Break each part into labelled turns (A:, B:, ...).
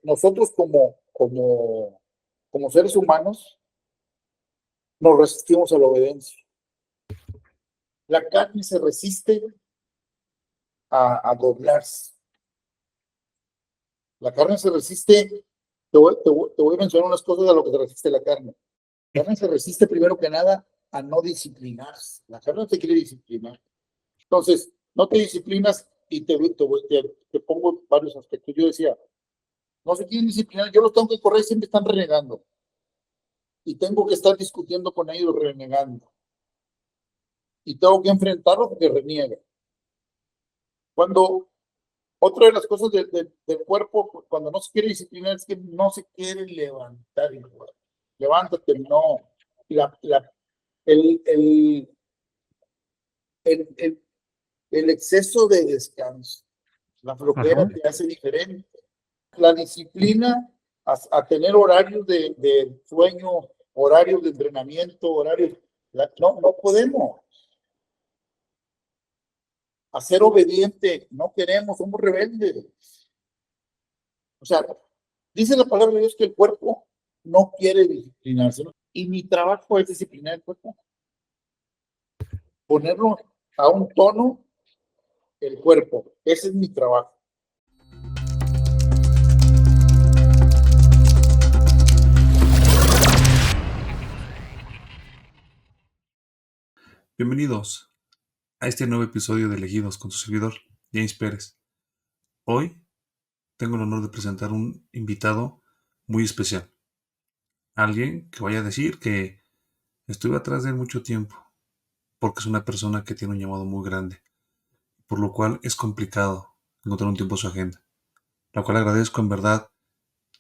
A: nosotros como seres humanos nos resistimos a la obediencia. La carne se resiste a doblarse. La carne se resiste, te voy a mencionar unas cosas de lo que se resiste la carne. La carne se resiste primero que nada a no disciplinarse. La carne no te quiere disciplinar. Entonces, no te disciplinas y te pongo varios aspectos. Yo decía, no se quieren disciplinar, yo los tengo que correr, siempre están renegando. Y tengo que estar discutiendo con ellos renegando. Y tengo que enfrentarlos porque reniegan. Cuando otra de las cosas del cuerpo, cuando no se quiere disciplinar, es que no se quiere levantar el cuerpo. Levántate, no. La, la, el, el, el exceso de descanso, la flojera te hace diferente. La disciplina a tener horarios de sueño, horarios de entrenamiento, horarios. No podemos. A ser obediente, no queremos, somos rebeldes. O sea, dice la palabra de Dios que el cuerpo no quiere disciplinarse, ¿no? Y mi trabajo es disciplinar el cuerpo. Ponerlo a un tono el cuerpo. Ese es mi trabajo.
B: Bienvenidos a este nuevo episodio de Elegidos con su servidor, James Pérez. Hoy tengo el honor de presentar un invitado muy especial. Alguien que vaya a decir que estuve atrás de él mucho tiempo, porque es una persona que tiene un llamado muy grande, por lo cual es complicado encontrar un tiempo en su agenda. La cual agradezco en verdad,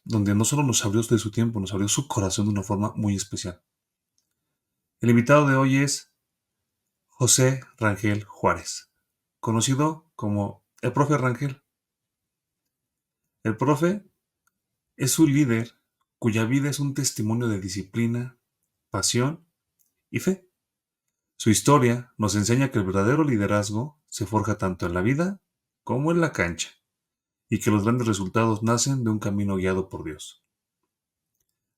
B: donde no solo nos abrió de su tiempo, nos abrió su corazón de una forma muy especial. El invitado de hoy es José Rangel Juárez, conocido como el Profe Rangel. El profe es un líder cuya vida es un testimonio de disciplina, pasión y fe. Su historia nos enseña que el verdadero liderazgo se forja tanto en la vida como en la cancha, y que los grandes resultados nacen de un camino guiado por Dios.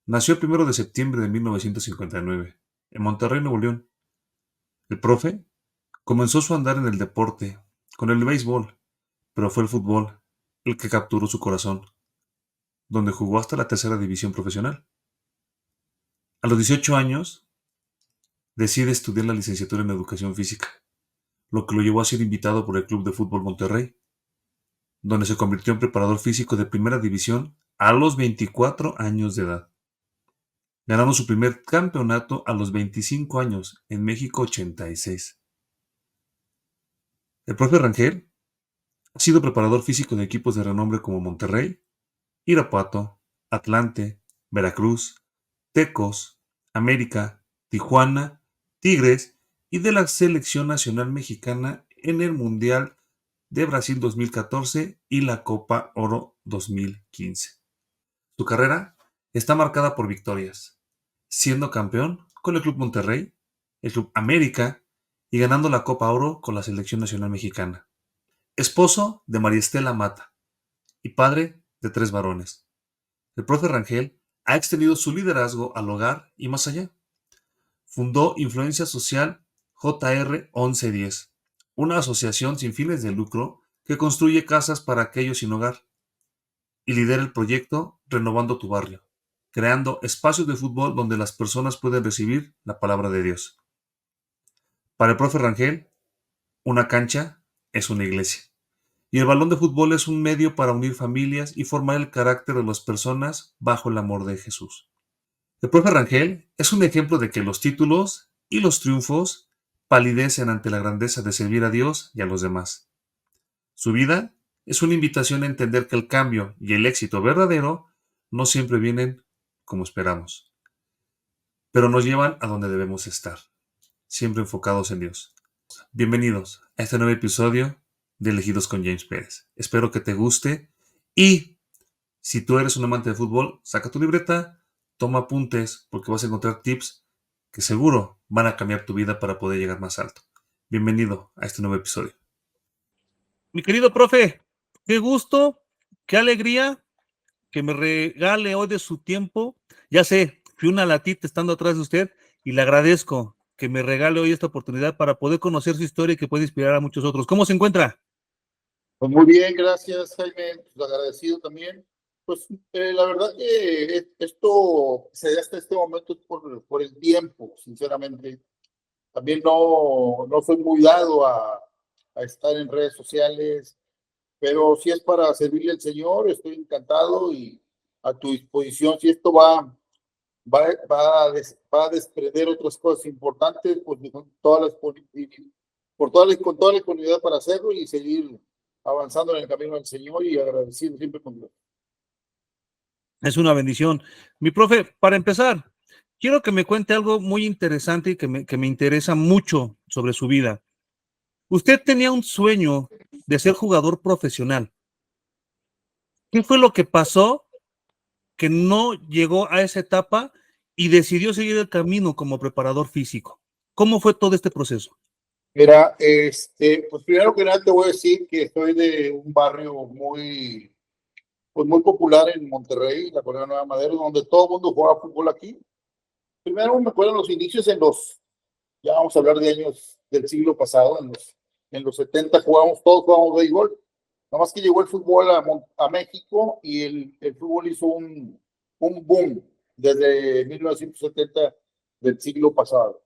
B: Nació el 1 de septiembre de 1959, en Monterrey, Nuevo León. El profe comenzó su andar en el deporte, con el béisbol, pero fue el fútbol el que capturó su corazón, donde jugó hasta la tercera división profesional. A los 18 años, decide estudiar la licenciatura en Educación Física, lo que lo llevó a ser invitado por el Club de Fútbol Monterrey, donde se convirtió en preparador físico de primera división a los 24 años de edad, ganando su primer campeonato a los 25 años en México 86. El profe Rangel ha sido preparador físico de equipos de renombre como Monterrey, Irapuato, Atlante, Veracruz, Tecos, América, Tijuana, Tigres y de la Selección Nacional Mexicana en el Mundial de Brasil 2014 y la Copa Oro 2015. Su carrera está marcada por victorias, siendo campeón con el Club Monterrey, el Club América y ganando la Copa Oro con la Selección Nacional Mexicana. Esposo de María Estela Mata y padre de 3 varones. El profe Rangel ha extendido su liderazgo al hogar y más allá. Fundó Influencia Social JR 1110, una asociación sin fines de lucro que construye casas para aquellos sin hogar, y lidera el proyecto Renovando tu Barrio, creando espacios de fútbol donde las personas pueden recibir la palabra de Dios. Para el profe Rangel, una cancha es una iglesia, y el balón de fútbol es un medio para unir familias y formar el carácter de las personas bajo el amor de Jesús. El profe Rangel es un ejemplo de que los títulos y los triunfos palidecen ante la grandeza de servir a Dios y a los demás. Su vida es una invitación a entender que el cambio y el éxito verdadero no siempre vienen como esperamos, pero nos llevan a donde debemos estar, siempre enfocados en Dios. Bienvenidos a este nuevo episodio de Elegidos con James Pérez. Espero que te guste y si tú eres un amante de fútbol, saca tu libreta, toma apuntes porque vas a encontrar tips que seguro van a cambiar tu vida para poder llegar más alto. Bienvenido a este nuevo episodio. Mi querido profe, qué gusto, qué alegría
C: que me regale hoy de su tiempo. Ya sé, fui una latita estando atrás de usted y le agradezco que me regale hoy esta oportunidad para poder conocer su historia y que pueda inspirar a muchos otros. ¿Cómo se encuentra?
A: Pues muy bien, gracias, Jaime. Pues agradecido también. Pues la verdad que esto se da hasta este momento por el tiempo, sinceramente. También no soy muy dado a estar en redes sociales, pero si es para servirle al Señor, estoy encantado y a tu disposición. Si esto va a desprender otras cosas importantes, pues con con toda la disponibilidad para hacerlo y seguir avanzando en el camino del Señor y agradecido siempre con Dios.
C: Es una bendición. Mi profe, para empezar, quiero que me cuente algo muy interesante y que me interesa mucho sobre su vida. Usted tenía un sueño de ser jugador profesional. ¿Qué fue lo que pasó que no llegó a esa etapa y decidió seguir el camino como preparador físico? ¿Cómo fue todo este proceso?
A: Mira, pues primero que nada te voy a decir que soy de un barrio pues muy popular en Monterrey, la Colonia Nueva Madero, donde todo el mundo jugaba fútbol aquí. Primero me acuerdo en los inicios ya vamos a hablar de años del siglo pasado, en los 70 todos jugábamos béisbol. Nada más que llegó el fútbol a México y el fútbol hizo un boom desde 1970 del siglo pasado.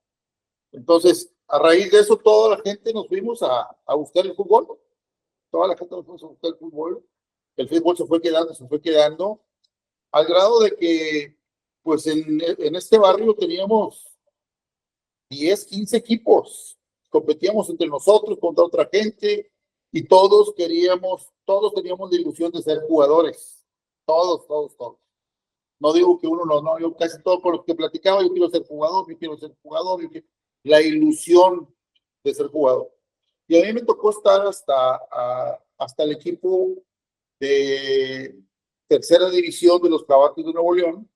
A: Entonces, a raíz de eso, toda la gente nos fuimos a buscar el fútbol. Toda la gente nos fuimos a buscar el fútbol. El fútbol se fue quedando, al grado de que, pues en este barrio teníamos 10, 15 equipos. Competíamos entre nosotros, contra otra gente, y todos teníamos la ilusión de ser jugadores. Todos, todos, todos. No digo que uno no, yo casi todo con los que platicaba, yo quiero ser jugador, yo quiero ser jugador, la ilusión de ser jugador. Y a mí me tocó estar hasta el equipo de tercera división de los Caballos de Nuevo León,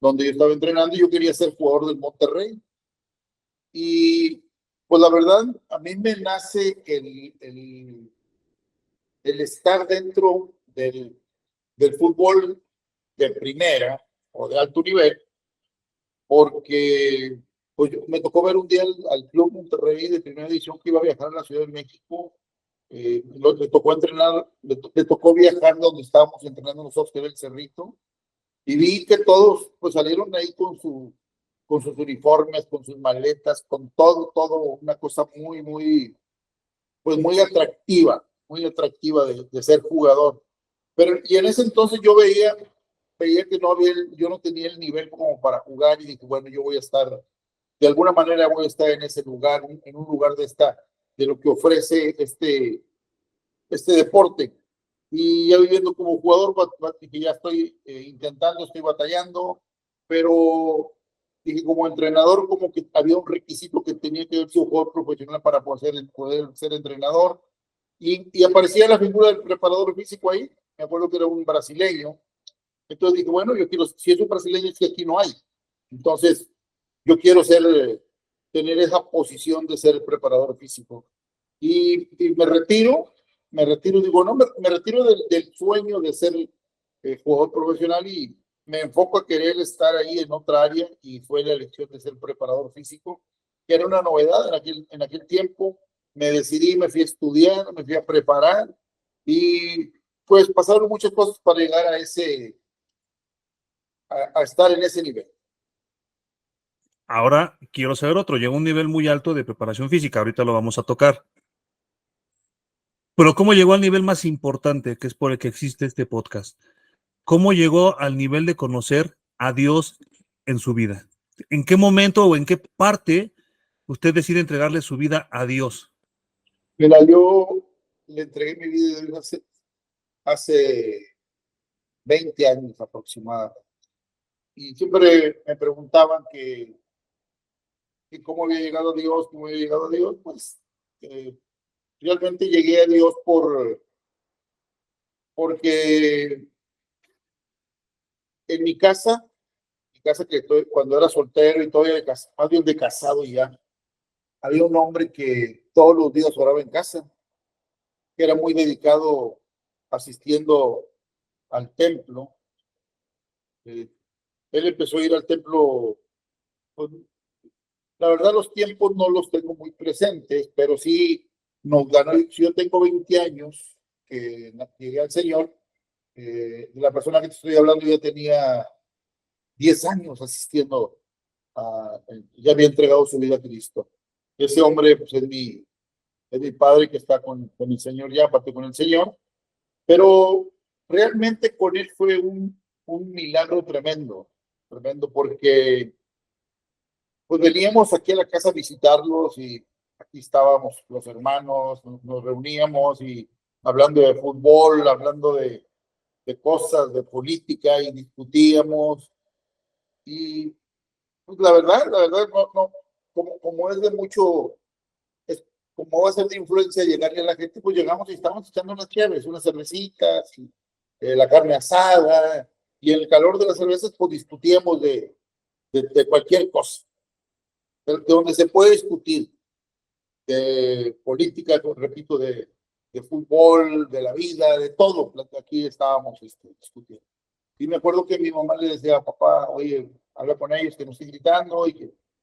A: donde yo estaba entrenando y yo quería ser jugador del Monterrey. Y pues la verdad, a mí me nace el estar dentro del fútbol de primera o de alto nivel, porque pues me tocó ver un día al Club Monterrey de primera edición que iba a viajar a la Ciudad de México. Le tocó entrenar, le tocó viajar donde estábamos entrenando nosotros, que era el Cerrito, y vi que todos pues salieron ahí con sus uniformes, con sus maletas, con todo, una cosa pues muy atractiva de ser jugador. Pero, y en ese entonces veía que yo no tenía el nivel como para jugar y dije, bueno, yo voy a estar, de alguna manera voy a estar en ese lugar, en un lugar de lo que ofrece este deporte. Y ya viviendo como jugador, que ya estoy estoy batallando, pero dije, como entrenador, como que había un requisito que tenía que ser jugador profesional para poder ser entrenador. Y aparecía la figura del preparador físico ahí. Me acuerdo que era un brasileño. Entonces dije, bueno, si es un brasileño, es que aquí no hay. Entonces, yo quiero tener esa posición de ser preparador físico. Y me retiro, digo, no, me retiro del sueño de ser jugador profesional y me enfoco a querer estar ahí en otra área y fue la elección de ser preparador físico, que era una novedad en aquel tiempo. Me decidí, me fui a estudiar, me fui a preparar y pues pasaron muchas cosas para llegar a estar en ese nivel.
C: Ahora quiero saber otro. Llegó a un nivel muy alto de preparación física. Ahorita lo vamos a tocar. Pero ¿cómo llegó al nivel más importante, que es por el que existe este podcast? ¿Cómo llegó al nivel de conocer a Dios en su vida? ¿En qué momento o en qué parte usted decide entregarle su vida a Dios?
A: Mira, yo le entregué mi vida hace 20 años aproximadamente. Y siempre me preguntaban que cómo había llegado a Dios, cómo había llegado a Dios. Pues realmente llegué a Dios porque en mi casa que cuando era soltero y todavía más bien de casado ya, había un hombre que todos los días oraba en casa, que era muy dedicado asistiendo al templo. Eh, Él empezó a ir al templo, pues, la verdad los tiempos no los tengo muy presentes, pero sí nos ganó. Si yo tengo 20 años que llegué al Señor, la persona que te estoy hablando ya tenía 10 años asistiendo ya había entregado su vida a Cristo. Ese hombre pues, es mi padre que está con el Señor ya, aparte con el Señor, pero realmente con él fue un milagro tremendo, tremendo, porque pues veníamos aquí a la casa a visitarlos y aquí estábamos los hermanos, nos reuníamos y hablando de fútbol, hablando de cosas, de política y discutíamos. Y pues, la verdad, no, como es de mucho, es, como va a ser de influencia llegarle a la gente, pues llegamos y estamos echando unas chéves, unas cervecitas, y, la carne asada, y en el calor de las cervezas, pues discutíamos de cualquier cosa, de donde se puede discutir, de política, repito, de fútbol, de la vida, de todo. Aquí estábamos discutiendo. Y me acuerdo que mi mamá le decía a papá, oye, habla con ellos, que no estén gritando y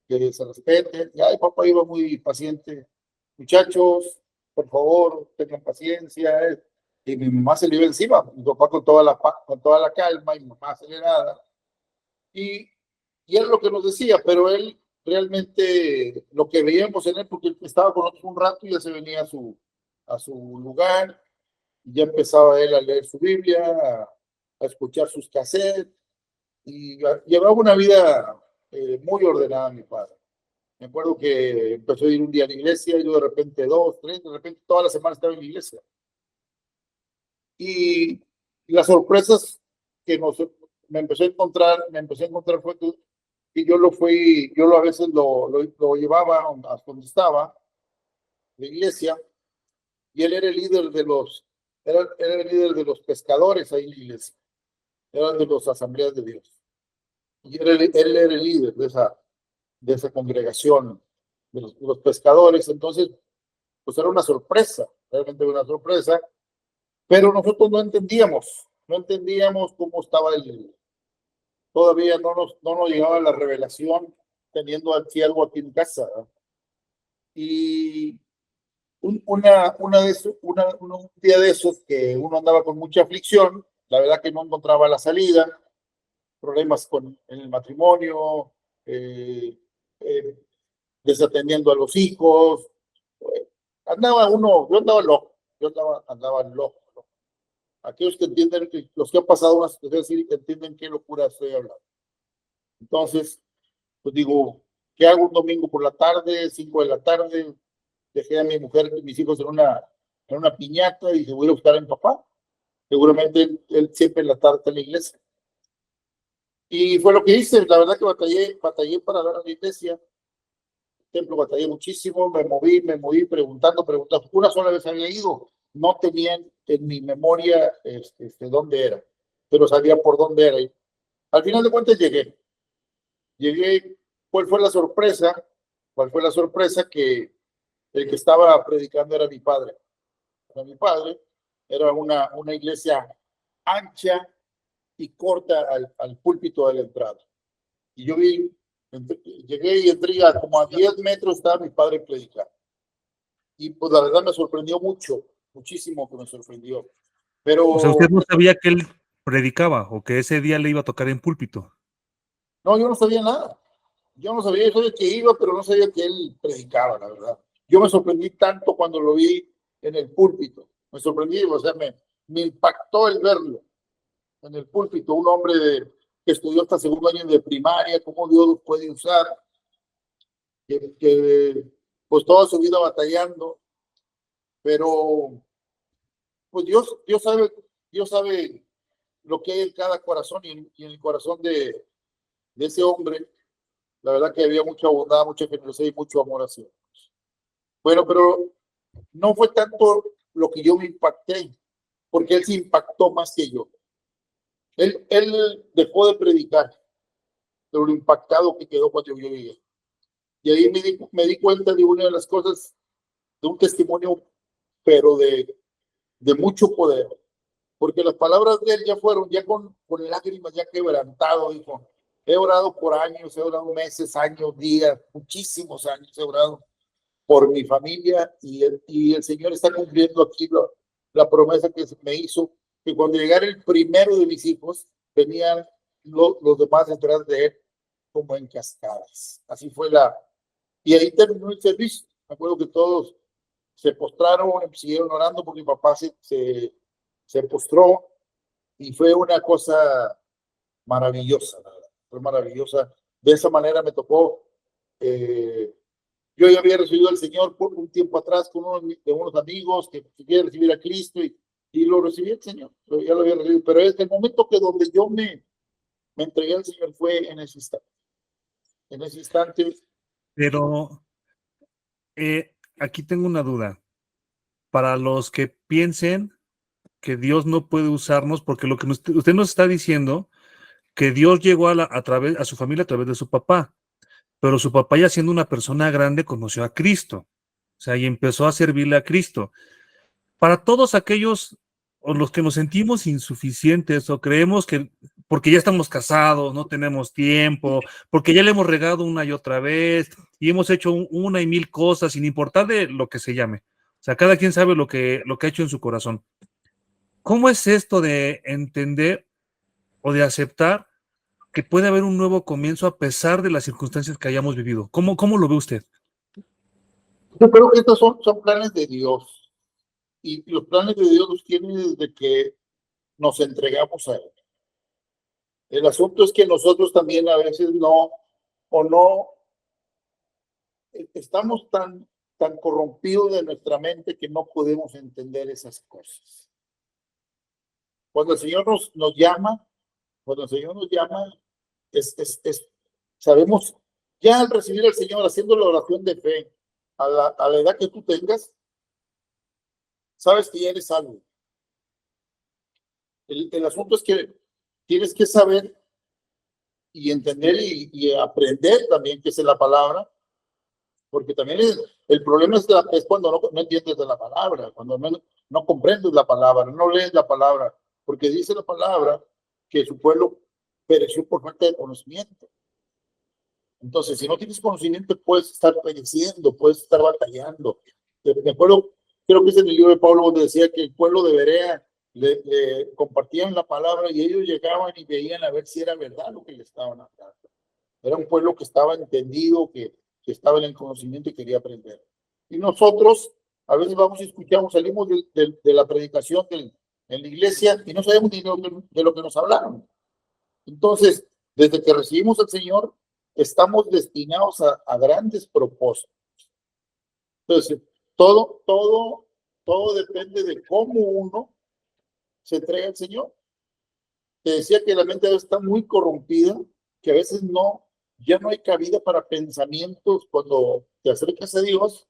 A: que se respeten. Y ay, papá iba muy paciente. Muchachos, por favor, tengan paciencia. Y mi mamá se le iba encima, mi papá con toda la calma y mi mamá acelerada. Y, y era lo que nos decía, pero él realmente, lo que veíamos en él, porque él estaba con nosotros un rato y ya se venía a su lugar, y ya empezaba él a leer su Biblia, a escuchar sus cassettes, y llevaba una vida muy ordenada mi padre. Me acuerdo que empezó a ir un día a la iglesia, y yo de repente dos, tres, de repente toda la semana estaba en la iglesia. Y las sorpresas que me empecé a encontrar fue que yo a veces lo llevaba a donde estaba, la iglesia, y él era el líder era el líder de los pescadores ahí en la iglesia, era de las asambleas de Dios. Y él era el líder de esa congregación de los pescadores. Entonces, pues era una sorpresa, realmente una sorpresa, pero nosotros no entendíamos cómo estaba todavía no nos llegaba la revelación teniendo aquí algo aquí en casa. ¿Verdad? Y un día de esos que uno andaba con mucha aflicción, la verdad que no encontraba la salida, problemas en el matrimonio, eh, eh, desatendiendo a los hijos. Yo andaba loco, andaba loco. Aquellos que entienden, los que han pasado una situación así, entienden qué locura estoy hablando. Entonces, pues digo, ¿qué hago un domingo por la tarde, 5 de la tarde? Dejé a mi mujer y mis hijos en una piñata y dije, voy a buscar a mi papá. Seguramente él siempre en la tarde está en la iglesia. Y fue lo que hice, la verdad que batallé para dar a la iglesia. El templo batallé muchísimo, me moví preguntando. Una sola vez había ido, no tenía en mi memoria dónde era, pero sabía por dónde era. Y al final de cuentas llegué, ¿cuál fue la sorpresa? ¿Cuál fue la sorpresa? Que el que estaba predicando era mi padre. Era mi padre, era una iglesia ancha y corta al púlpito de la entrada. Y yo llegué y entré como a 10 metros estaba mi padre predicando. Y pues la verdad me sorprendió mucho, muchísimo que me sorprendió. Pero
C: O sea, usted no sabía que él predicaba o que ese día le iba a tocar en púlpito.
A: no, yo no sabía nada. Yo sabía que iba, pero no sabía que él predicaba, la verdad. Yo me sorprendí tanto cuando lo vi en el púlpito. Me sorprendí, o sea, me impactó el verlo en el púlpito. Un hombre que estudió hasta segundo año de primaria, cómo Dios lo puede usar, que pues toda su vida batallando, pero pues Dios sabe lo que hay en cada corazón y en el corazón de ese hombre. La verdad que había mucha bondad, mucha generosidad y mucho amor hacia él. Bueno, pero no fue tanto lo que yo me impacté, porque él se impactó más que yo. Él dejó de predicar, pero lo impactado que quedó cuando yo llegué. Y ahí me di cuenta de una de las cosas, de un testimonio, pero de mucho poder. porque las palabras de él ya fueron, ya con lágrimas, ya quebrantado, dijo, he orado por años, he orado meses, años, días, muchísimos años he orado por mi familia y el Señor está cumpliendo aquí la promesa que me hizo, que cuando llegara el primero de mis hijos, venían los demás detrás de él como en cascadas. Así fue y ahí terminó el servicio. Me acuerdo que todos se postraron, siguieron orando porque mi papá se postró y fue una cosa maravillosa, la verdad. Fue maravillosa. De esa manera me tocó. Yo ya había recibido al Señor por un tiempo atrás con unos amigos que querían recibir a Cristo y lo recibí el Señor. Ya lo había recibido, pero es el momento que donde yo me entregué al Señor fue en ese instante. En ese instante.
C: Pero aquí tengo una duda. Para los que piensen que Dios no puede usarnos, porque lo que usted nos está diciendo, que Dios llegó a su familia a través de su papá, pero su papá, ya siendo una persona grande, conoció a Cristo, o sea, y empezó a servirle a Cristo. Para todos aquellos o los que nos sentimos insuficientes o creemos que porque ya estamos casados, no tenemos tiempo, porque ya le hemos regado una y otra vez y hemos hecho una y mil cosas sin importar de lo que se llame. O sea, cada quien sabe lo que ha hecho en su corazón. ¿Cómo es esto de entender o de aceptar que puede haber un nuevo comienzo a pesar de las circunstancias que hayamos vivido? ¿Cómo lo ve usted?
A: Yo creo que estos son planes de Dios. Y los planes de Dios los tiene desde que nos entregamos a Él. El asunto es que nosotros también a veces estamos tan corrompidos de nuestra mente que no podemos entender esas cosas. Cuando el Señor nos llama, sabemos, ya al recibir al Señor, haciendo la oración de fe, a la edad que tú tengas, sabes que ya eres salvo. El asunto es que tienes que saber y entender y aprender también qué es la palabra, porque también el problema es cuando no entiendes de la palabra, cuando no comprendes la palabra, no lees la palabra, porque dice la palabra que su pueblo pereció por falta de conocimiento. Entonces, si no tienes conocimiento, puedes estar pereciendo, puedes estar batallando. Me acuerdo, creo que es en el libro de Pablo donde decía que el pueblo de Berea le compartían la palabra y ellos llegaban y veían a ver si era verdad lo que le estaban hablando. Era un pueblo que estaba entendido, que estaba en el conocimiento y quería aprender. Y nosotros a veces vamos y escuchamos, salimos de la predicación en la iglesia y no sabemos ni de lo que nos hablaron. Entonces, desde que recibimos al Señor, estamos destinados a grandes propósitos. Entonces, todo depende de cómo uno se entrega al Señor. Te decía que la mente está muy corrompida, que a veces ya no hay cabida para pensamientos cuando te acercas a Dios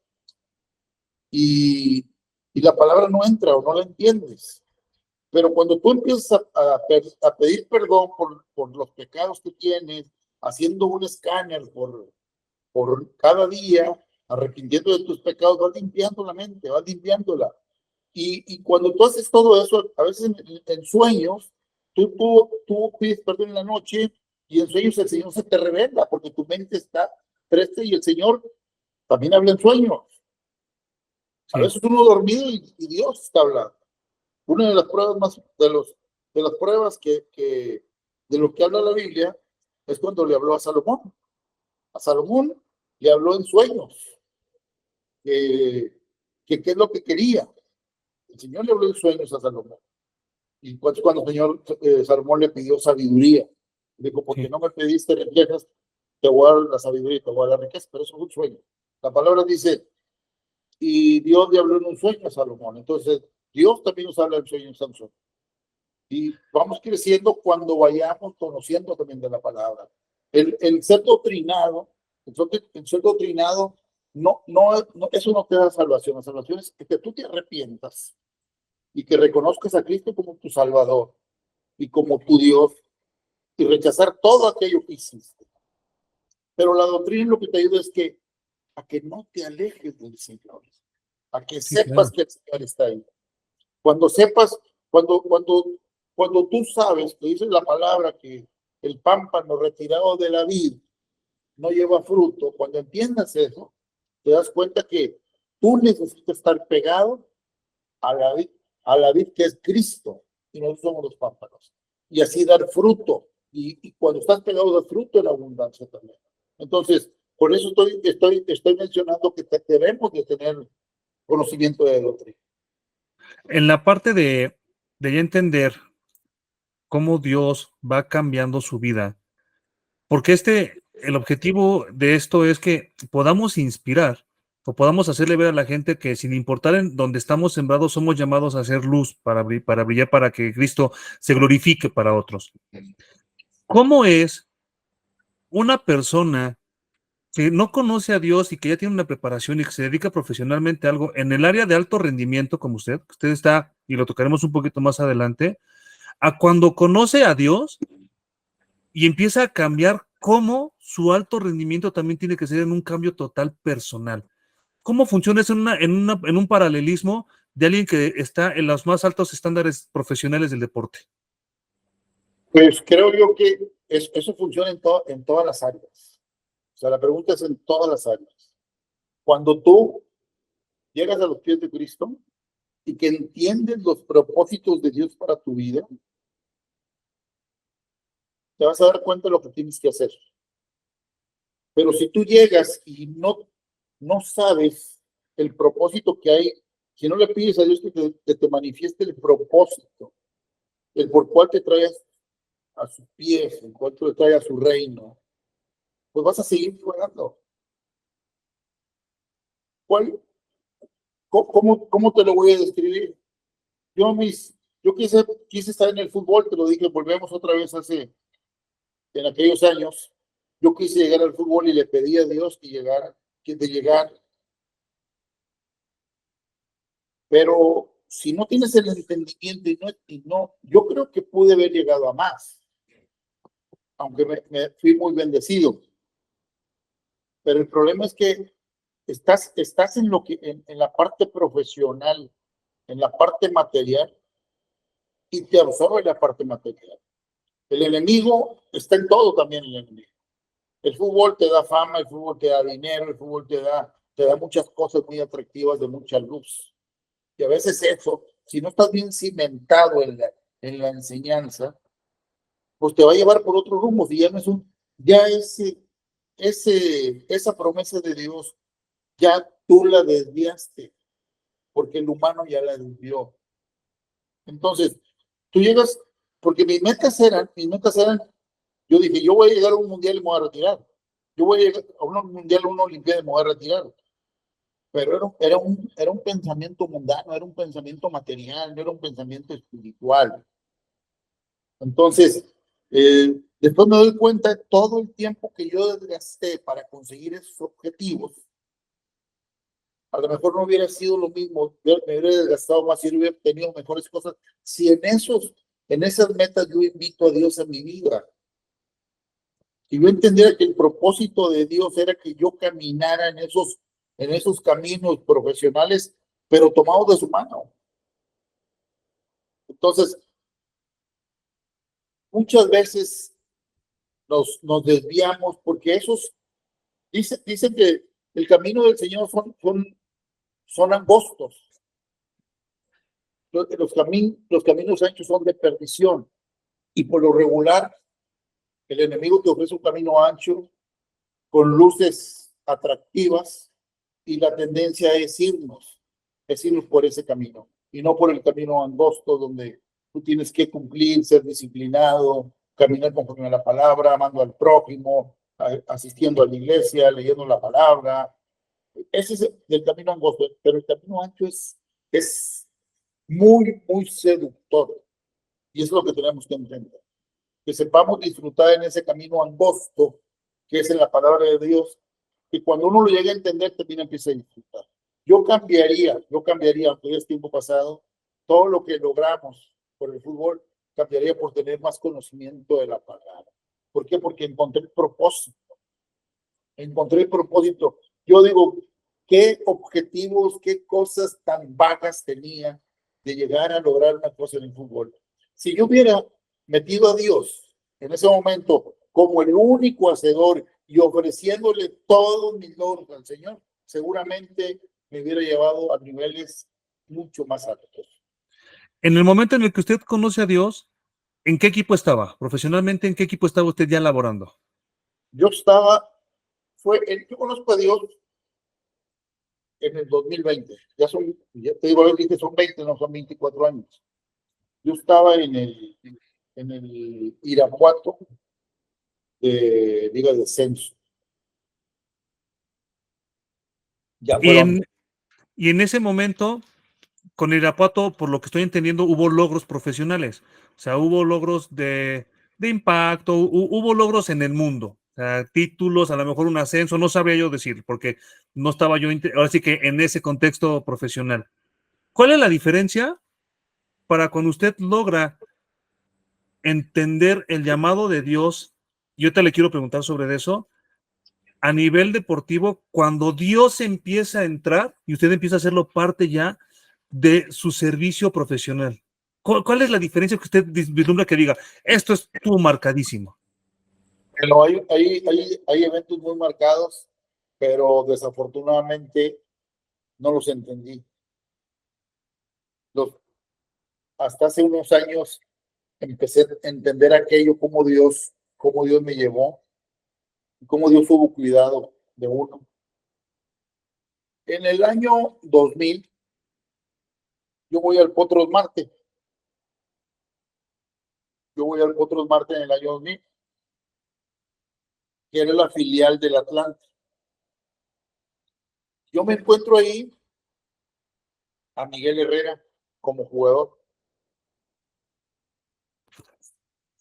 A: y la palabra no entra o no la entiendes. Pero cuando tú empiezas a pedir perdón por los pecados que tienes, haciendo un escáner por cada día, arrepintiendo de tus pecados, vas limpiando la mente, vas limpiándola. Y cuando tú haces todo eso, a veces en sueños, tú pides perdón en la noche y en sueños el Señor se te revela porque tu mente está triste y el Señor también habla en sueños. A veces uno dormido y Dios está hablando. Una de las pruebas de las pruebas de lo que habla la Biblia es cuando le habló a Salomón. A Salomón le habló en sueños. ¿Qué es lo que quería? El Señor le habló en sueños a Salomón. Y cuando el Señor Salomón le pidió sabiduría, dijo, porque no me pediste riquezas, te voy a dar la sabiduría, te voy a dar riqueza, pero eso es un sueño. La palabra dice, y Dios le habló en un sueño a Salomón. Entonces, Dios también nos habla en sueños a nosotros. Y vamos creciendo cuando vayamos conociendo también de la palabra. El ser doctrinado, eso no te da salvación. La salvación es que tú te arrepientas y que reconozcas a Cristo como tu Salvador y como tu Dios y rechazar todo aquello que hiciste. Pero la doctrina lo que te ayuda es a que no te alejes del Señor, a que sepas que el Señor está ahí. Cuando sepas Cuando, cuando, cuando tú sabes que dice la palabra que el pámpano retirado de la vid no lleva fruto, cuando entiendas eso, te das cuenta que tú necesitas estar pegado a la vid, a la vid que es Cristo, y nosotros somos los pámpanos. Y así dar fruto. Y cuando estás pegado da fruto en abundancia también. Entonces, por eso estoy mencionando que debemos de tener conocimiento de doctrina.
C: En la parte de ya entender cómo Dios va cambiando su vida, porque el objetivo de esto es que podamos inspirar o podamos hacerle ver a la gente que sin importar en donde estamos sembrados, somos llamados a hacer luz para brillar, para que Cristo se glorifique para otros. ¿Cómo es una persona que no conoce a Dios y que ya tiene una preparación y que se dedica profesionalmente a algo en el área de alto rendimiento como usted, que usted está, y lo tocaremos un poquito más adelante, a cuando conoce a Dios y empieza a cambiar cómo su alto rendimiento también tiene que ser en un cambio total personal? ¿Cómo funciona eso en un paralelismo de alguien que está en los más altos estándares profesionales del deporte?
A: Pues creo yo que eso funciona en todas las áreas. O sea, la pregunta es en todas las áreas. Cuando tú llegas a los pies de Cristo y que entiendes los propósitos de Dios para tu vida, te vas a dar cuenta de lo que tienes que hacer. Pero si tú llegas y no sabes el propósito que hay, si no le pides a Dios que te manifieste el propósito, el por cual te traes a sus pies, el cual te trae a su reino, pues vas a seguir jugando. ¿Cómo te lo voy a describir? Yo quise estar en el fútbol, te lo dije, volvemos otra vez en aquellos años. Yo quise llegar al fútbol y le pedí a Dios de llegar. Pero si no tienes el entendimiento yo creo que pude haber llegado a más, aunque me fui muy bendecido. Pero el problema es que estás en la parte profesional, en la parte material, y te absorbe la parte material. El enemigo está en todo también, el enemigo. El fútbol te da fama, el fútbol te da dinero, el fútbol te da muchas cosas muy atractivas de mucha luz. Y a veces eso, si no estás bien cimentado en la enseñanza, pues te va a llevar por otros rumbos. Y ya esa promesa de Dios, ya tú la desviaste, porque el humano ya la desvió. Entonces, tú llegas, porque mis metas eran, yo dije, yo voy a llegar a un mundial y me voy a retirar. Yo voy a llegar a un mundial, a una olimpiada y me voy a retirar. Pero era un pensamiento mundano, era un pensamiento material, no era un pensamiento espiritual. Entonces, después me doy cuenta de todo el tiempo que yo desgasté para conseguir esos objetivos. A lo mejor no hubiera sido lo mismo, me hubiera desgastado más y hubiera tenido mejores cosas. Si en esas metas yo invito a Dios a mi vida, y yo entendiera que el propósito de Dios era que yo caminara en esos caminos profesionales, pero tomados de su mano. Entonces, muchas veces nos desviamos porque dicen que el camino del Señor son angostos. Los caminos anchos son de perdición. Y por lo regular, el enemigo te ofrece un camino ancho con luces atractivas y la tendencia es irnos por ese camino y no por el camino angosto donde tú tienes que cumplir, ser disciplinado, caminar conforme a la palabra, amando al prójimo, asistiendo a la iglesia, leyendo la palabra. Ese es el camino angosto, pero el camino ancho es muy, muy seductor y es lo que tenemos que entender. Que sepamos disfrutar en ese camino angosto que es en la palabra de Dios, y cuando uno lo llegue a entender, también empieza a disfrutar. Yo cambiaría, aunque ya es tiempo pasado, todo lo que logramos por el fútbol, cambiaría por tener más conocimiento de la palabra. ¿Por qué? Porque encontré el propósito. Yo digo, ¿qué objetivos, qué cosas tan vagas tenía de llegar a lograr una cosa en el fútbol. Si yo hubiera metido a Dios en ese momento como el único hacedor y ofreciéndole todos mis logros al Señor, seguramente me hubiera llevado a niveles mucho más altos.
C: En el momento en el que usted conoce a Dios, ¿en qué equipo estaba? Profesionalmente, ¿en qué equipo estaba usted ya laborando?
A: Yo yo conozco a Dios en el 2020. Ya te digo, dije, son 20, no son 24 años. Yo estaba en el Irapuato de Liga de Descenso. Ya
C: Y
A: fueron,
C: en ese momento, con Irapuato, por lo que estoy entendiendo, hubo logros profesionales. O sea, hubo logros de impacto, hubo logros en el mundo. O sea, títulos, a lo mejor un ascenso, no sabría yo decir, porque no estaba yo, ahora sí que en ese contexto profesional. ¿Cuál es la diferencia para cuando usted logra entender el llamado de Dios? Yo te le quiero preguntar sobre eso. A nivel deportivo, cuando Dios empieza a entrar y usted empieza a hacerlo parte ya de su servicio profesional. ¿Cuál es la diferencia que usted vislumbra que diga, esto es tú marcadísimo?
A: pero hay eventos muy marcados, pero desafortunadamente no los entendí. Hasta hace unos años empecé a entender aquello, cómo Dios me llevó, cómo Dios tuvo cuidado de uno. En el año 2000, yo voy al Potros Marte. Yo voy al Potros Marte en el año 2000, que era la filial del Atlante. Yo me encuentro ahí a Miguel Herrera como jugador.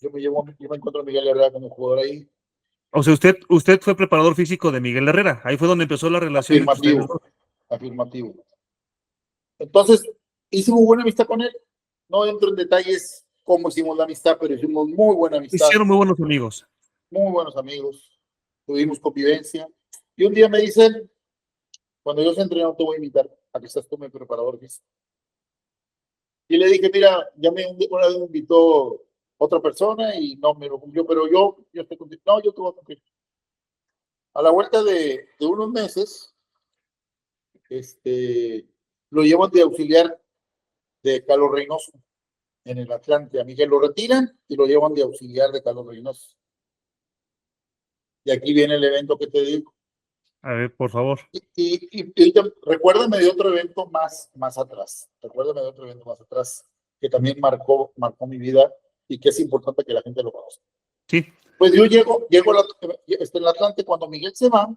A: Yo me encuentro a Miguel Herrera como jugador ahí.
C: O sea, usted fue preparador físico de Miguel Herrera. Ahí fue donde empezó la relación entre ustedes dos.
A: Afirmativo. Entonces, hice muy buena amistad con él. No entro en detalles cómo hicimos la amistad, pero hicimos muy buena amistad.
C: Hicieron muy buenos amigos.
A: Muy buenos amigos. Tuvimos convivencia. Y un día me dicen, cuando yo sea entrenador te voy a invitar a que seas tú mi preparador físico. Y le dije, mira, una vez me invitó otra persona y no me lo cumplió, pero yo estoy contigo. No, yo te voy a cumplir. A la vuelta de unos meses, lo llevan de auxiliar de Carlos Reynoso en el Atlante. A Miguel lo retiran y lo llevan de auxiliar de Carlos Reynoso. Y aquí viene el evento que te digo.
C: A ver, por favor.
A: Y recuérdame de otro evento más atrás. Recuérdame de otro evento más atrás que también marcó mi vida y que es importante que la gente lo conozca.
C: Sí.
A: Pues yo llego en el Atlante cuando Miguel se va.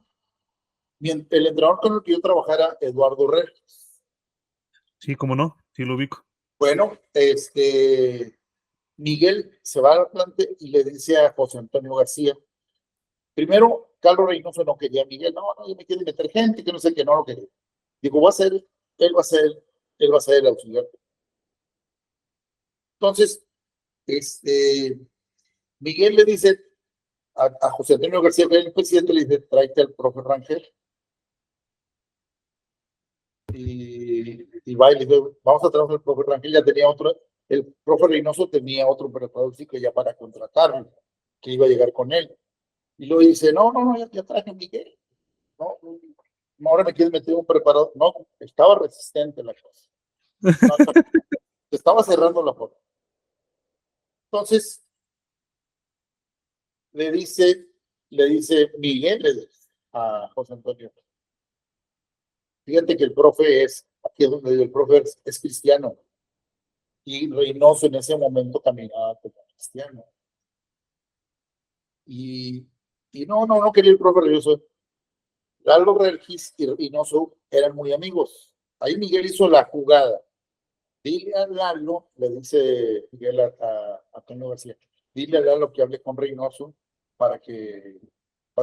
A: El entrenador con el que yo trabajara, Eduardo Reyes.
C: Sí, cómo no, sí lo ubico.
A: Bueno, Miguel se va al Atlante y le dice a José Antonio García, primero, Carlos Reynoso no quería a Miguel, no, yo me quiero meter gente, que no sé qué, no lo quería. Digo, él va a ser el auxiliar. Entonces, Miguel le dice a José Antonio García, el presidente, le dice, tráete al profe Rangel. Y va y le dice, vamos a trabajar al profe Rangel, el profe Reynoso tenía otro preparador físico ya para contratarlo, que iba a llegar con él. Y luego dice, no, ya traje a Miguel. No, ahora me quieres meter un preparador. No, estaba resistente la cosa. No, estaba cerrando la puerta. Entonces, le dice Miguel a José Antonio, fíjate que el profe aquí es donde el profe es cristiano. Y Reynoso en ese momento caminaba como cristiano. Y no quería el profe Reynoso. Lalo Regis y Reynoso eran muy amigos. Ahí Miguel hizo la jugada. Dile a Lalo, le dice Miguel a Antonio García, dile a Lalo que hable con Reynoso para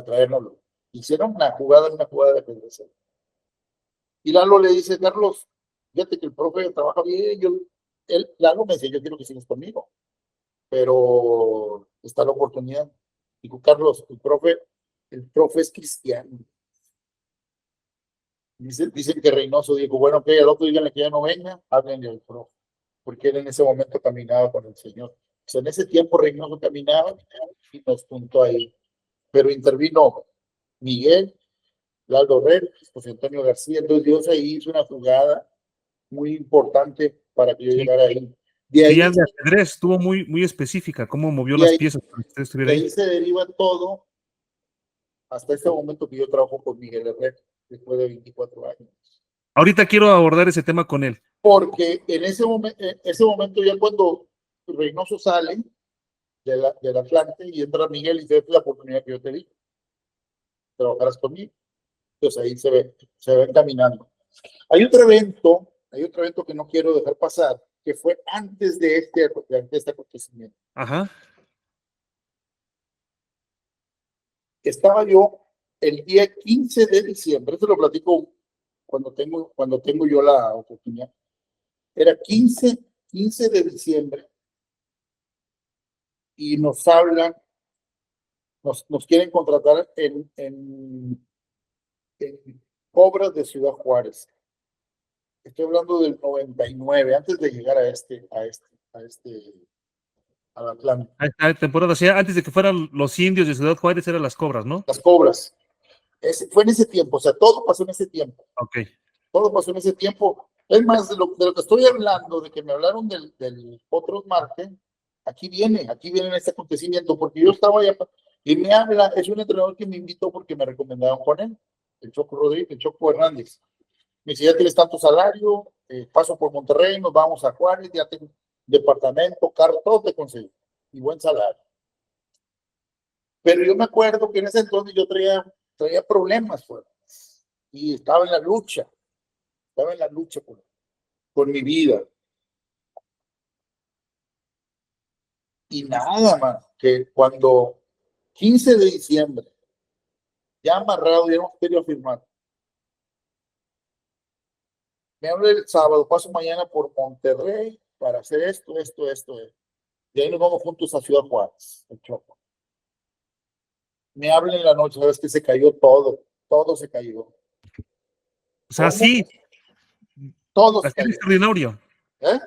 A: traérnoslo. Hicieron una jugada de ajedrez. Y Lalo le dice, Carlos, fíjate que el profe trabaja bien. Lalo me dice, yo quiero que sigas conmigo, pero está la oportunidad. Digo, Carlos, el profe es cristiano. Dicen que Reynoso dijo, bueno, que al otro díganle que ya no venga, háblenle al profe. porque él en ese momento caminaba con el Señor. O sea, en ese tiempo Reynoso caminaba y nos juntó ahí. Pero intervino Miguel, Lalo Red, José Antonio García. Entonces Dios ahí hizo una jugada muy importante para que yo
C: Sí.
A: llegara ahí. De ahí,
C: Guía de ajedrez, estuvo muy específica, cómo movió
A: de
C: las
A: ahí,
C: piezas para que usted
A: de
C: estuviera ahí.
A: ahí se deriva todo hasta ese momento que yo trabajo con Miguel Herrera, después de 24 años.
C: Ahorita quiero abordar ese tema con él.
A: Porque en ese momento ya cuando Reynoso sale del Atlante y entra Miguel y dice, esta es la oportunidad que yo te di, trabajarás conmigo. Entonces ahí se ven caminando. Hay otro evento que no quiero dejar pasar, que fue antes de este acontecimiento.
C: Ajá.
A: Estaba yo el día 15 de diciembre, esto lo platico cuando tengo yo la oportunidad. Era 15 de diciembre y nos hablan, nos quieren contratar en obras de Ciudad Juárez. Estoy hablando del 99, antes de llegar al Atlántico.
C: A esta temporada, o sea, antes de que fueran los indios de Ciudad Juárez, eran las cobras, ¿no?
A: Las cobras. Fue en ese tiempo, o sea, todo pasó en ese tiempo.
C: Ok.
A: Todo pasó en ese tiempo. Es más, de lo que estoy hablando, de que me hablaron del Potros Marte, aquí viene este acontecimiento, porque yo estaba allá y me habla, es un entrenador que me invitó porque me recomendaron con él, el Choco Rodríguez, el Choco Hernández. Me dice, ya tienes tanto salario, paso por Monterrey, nos vamos a Juárez, ya tengo departamento, carro, todo te conseguí, y buen salario. Pero yo me acuerdo que en ese entonces yo traía problemas, pues, y estaba en la lucha con mi vida. Y nada más, que cuando 15 de diciembre, ya amarrado, ya no quería firmar, me habla el sábado, paso mañana por Monterrey para hacer esto. Y ahí nos vamos juntos a Ciudad Juárez, el Choco. Me hablan en la noche, sabes que se cayó todo se cayó.
C: O sea, sí,
A: Todo se
C: así de
A: cayó.
C: extraordinario.
A: ¿Eh?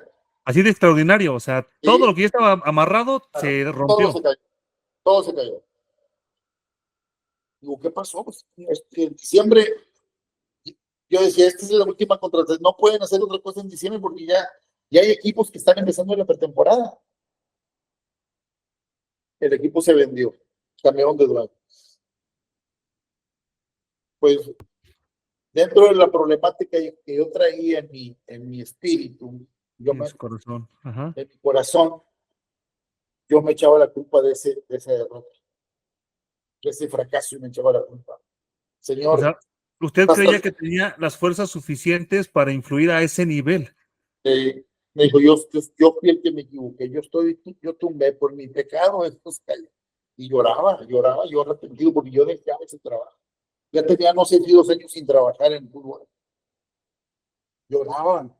C: Así de extraordinario. O sea, todo lo
A: Sí,
C: que ya estaba amarrado
A: claro,
C: se
A: todo
C: rompió.
A: se cayó, todo se cayó. Digo, ¿qué pasó? Pues, en diciembre, yo decía, esta es la última contratación, no pueden hacer otra cosa en diciembre porque ya hay equipos que están empezando la pretemporada. El equipo se vendió, cambiaron de dueño. Pues dentro de la problemática que yo traía en mi espíritu,
C: En su corazón. Ajá.
A: en mi corazón, yo me echaba la culpa de esa derrota, de ese fracaso, y me echaba la culpa.
C: O
A: Señor,
C: sea, usted
A: hasta,
C: creía que tenía las fuerzas suficientes para influir a ese nivel.
A: me dijo, yo fui el que me equivoqué, yo tumbé por mi pecado estos calles. Y lloraba, yo arrepentido porque yo dejaba ese trabajo. Ya tenía, no sé, 2 años sin trabajar en fútbol. Lloraban.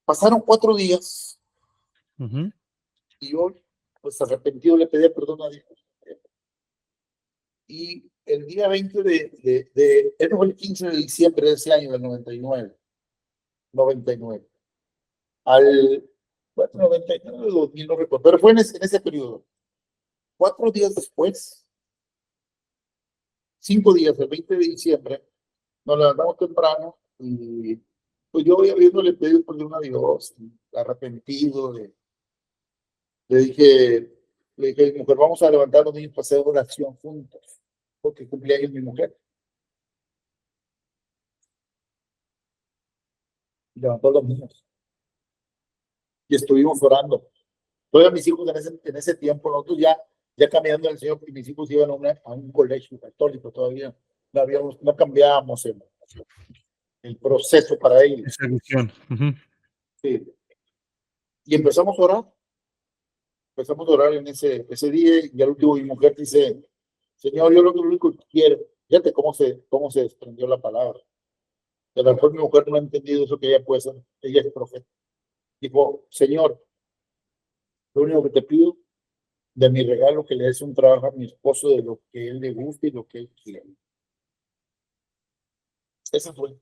A: Pasaron 4 días
C: Ujú.
A: y yo, pues arrepentido, le pedí perdón a Dios. Y el día 20 eso fue el 15 de diciembre de ese año, del 99. Bueno, 99, 2000, no recuerdo, pero fue en ese periodo. 4 días después, 5 días, el 20 de diciembre, nos levantamos temprano y pues yo habiéndole pedido perdón a Dios, arrepentido, le dije, a mi mujer, vamos a levantarnos y hacer oración juntos, porque cumpleaños mi mujer. Y levantó los niños y estuvimos orando. Todos mis hijos en ese tiempo, nosotros ya caminando en el Señor, porque mis hijos iban a un colegio católico todavía, no cambiábamos el proceso para ellos.
C: Esa visión. Ujú.
A: Sí. Y empezamos a orar en ese día, y al último mi mujer dice, Señor, yo lo único que quiero, fíjate cómo se desprendió la palabra. A lo mejor mi mujer no ha entendido eso que ella puede ser, ella es profeta. Dijo, Señor, lo único que te pido de mi regalo, que le des un trabajo a mi esposo de lo que él le gusta y lo que él quiere. Esa fue.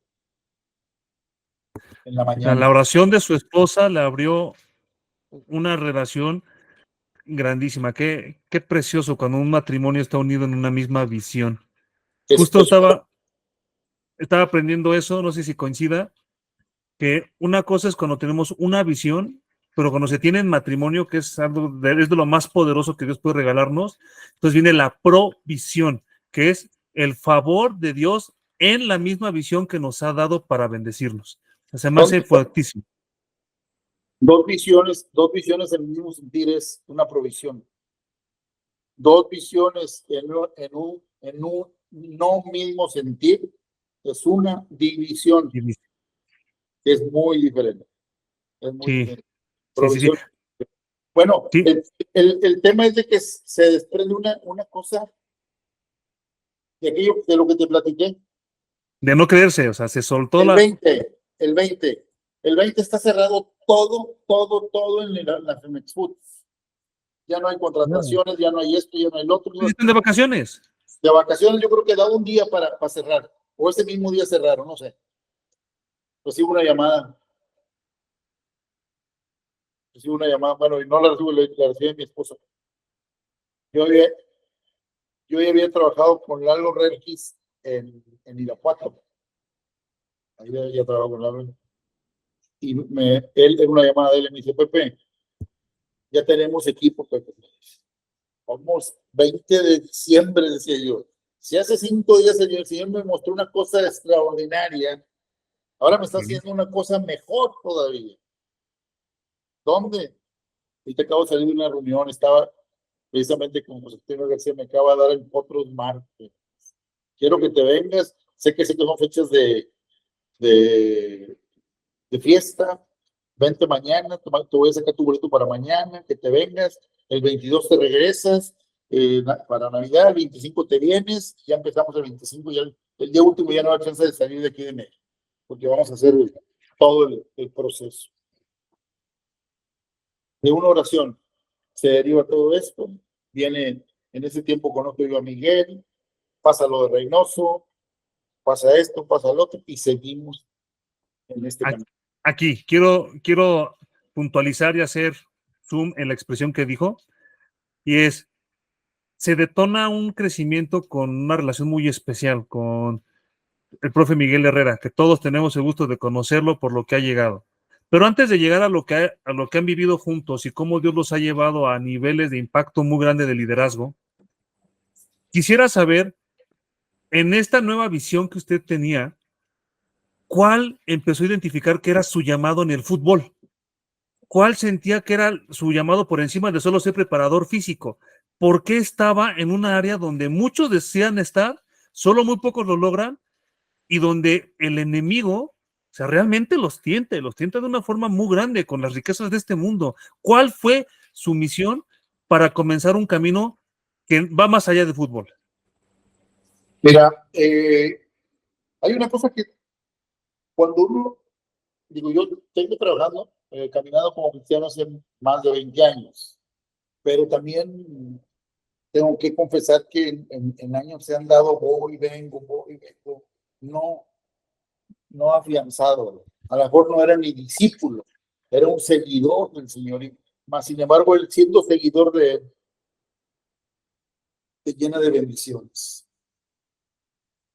A: en la
C: La
A: mañana.
C: oración de su esposa le abrió una relación grandísima. Qué precioso cuando un matrimonio está unido en una misma visión. Justo
A: Es
C: estaba aprendiendo eso, no sé si coincida, que una cosa es cuando tenemos una visión, pero cuando se tiene en matrimonio, que es es de lo más poderoso que Dios puede regalarnos, entonces viene la provisión, que es el favor de Dios en la misma visión que nos ha dado para bendecirnos. O sea, se me
A: son
C: hace fuertísimo.
A: dos visiones del mismo sentir es una provisión. Dos visiones en un no mismo sentir es una división, que es muy diferente. Es muy
C: Sí,
A: diferente.
C: sí, sí, sí.
A: Provisión. Bueno,
C: Sí,
A: el tema es de que se desprende una cosa de aquello de lo que te platiqué.
C: de no creerse, o sea, se soltó
A: El
C: la...
A: 20, el 20. El 20 está cerrado todo en la Femex Foods. Ya no hay contrataciones, ya no hay esto, ya no hay lo otro.
C: Están de vacaciones.
A: De vacaciones yo creo que da un día para cerrar. O ese mismo día cerraron, no sé. Recibo una llamada. Bueno, y no la recibo, la recibe mi esposa. Yo había, yo ya había trabajado con Lalo Regis en Irapuato. Ahí ya trabajado con Lalo. Y él, en una llamada de él, me dice, Pepe, ya tenemos equipo, Pepe. Vamos, 20 de diciembre, decía yo. Si hace 5 días el Señor me mostró una cosa extraordinaria, ahora me está haciendo una cosa mejor todavía. ¿Dónde? Y te acabo de salir de una reunión, estaba precisamente con José Antonio García, me acaba de dar el Potros Market. Quiero que te vengas, sé que son fechas de, de fiesta, vente mañana, te voy a sacar tu boleto para mañana, que te vengas, el 22 te regresas, para Navidad, el 25 te vienes, ya empezamos el 25, ya el día último ya no hay chance de salir de aquí de México, porque vamos a hacer todo el proceso. De una oración se deriva todo esto, viene, en ese tiempo conozco yo a Miguel, pasa lo de Reynoso, pasa esto, pasa lo otro, y seguimos en este camino.
C: Aquí, quiero puntualizar y hacer zoom en la expresión que dijo, y es, se detona un crecimiento con una relación muy especial con el profe Miguel Herrera, que todos tenemos el gusto de conocerlo por lo que ha llegado. Pero antes de llegar a lo que han vivido juntos y cómo Dios los ha llevado a niveles de impacto muy grande de liderazgo, quisiera saber, en esta nueva visión que usted tenía, ¿cuál empezó a identificar que era su llamado en el fútbol? ¿Cuál sentía que era su llamado por encima de solo ser preparador físico? ¿Por qué estaba en una área donde muchos desean estar, solo muy pocos lo logran, y donde el enemigo, o sea, realmente los tienta de una forma muy grande con las riquezas de este mundo? ¿Cuál fue su misión para comenzar un camino que va más allá de fútbol?
A: Mira, hay una cosa que cuando uno, digo, yo tengo trabajando, caminado como cristiano hace más de 20 años, pero también tengo que confesar que en años se han dado voy y vengo, no, no afianzado. A lo mejor no era ni discípulo, era un seguidor del Señor. Más sin embargo, él siendo seguidor de él, te llena de bendiciones.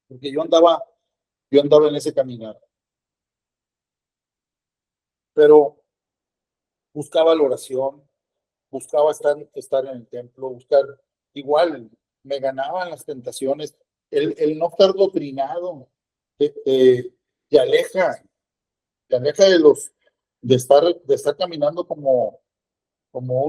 A: Porque yo andaba en ese caminar, pero buscaba la oración, buscaba estar en el templo, buscar, igual me ganaban las tentaciones, el no estar doctrinado, te aleja, te aleja de estar caminando como como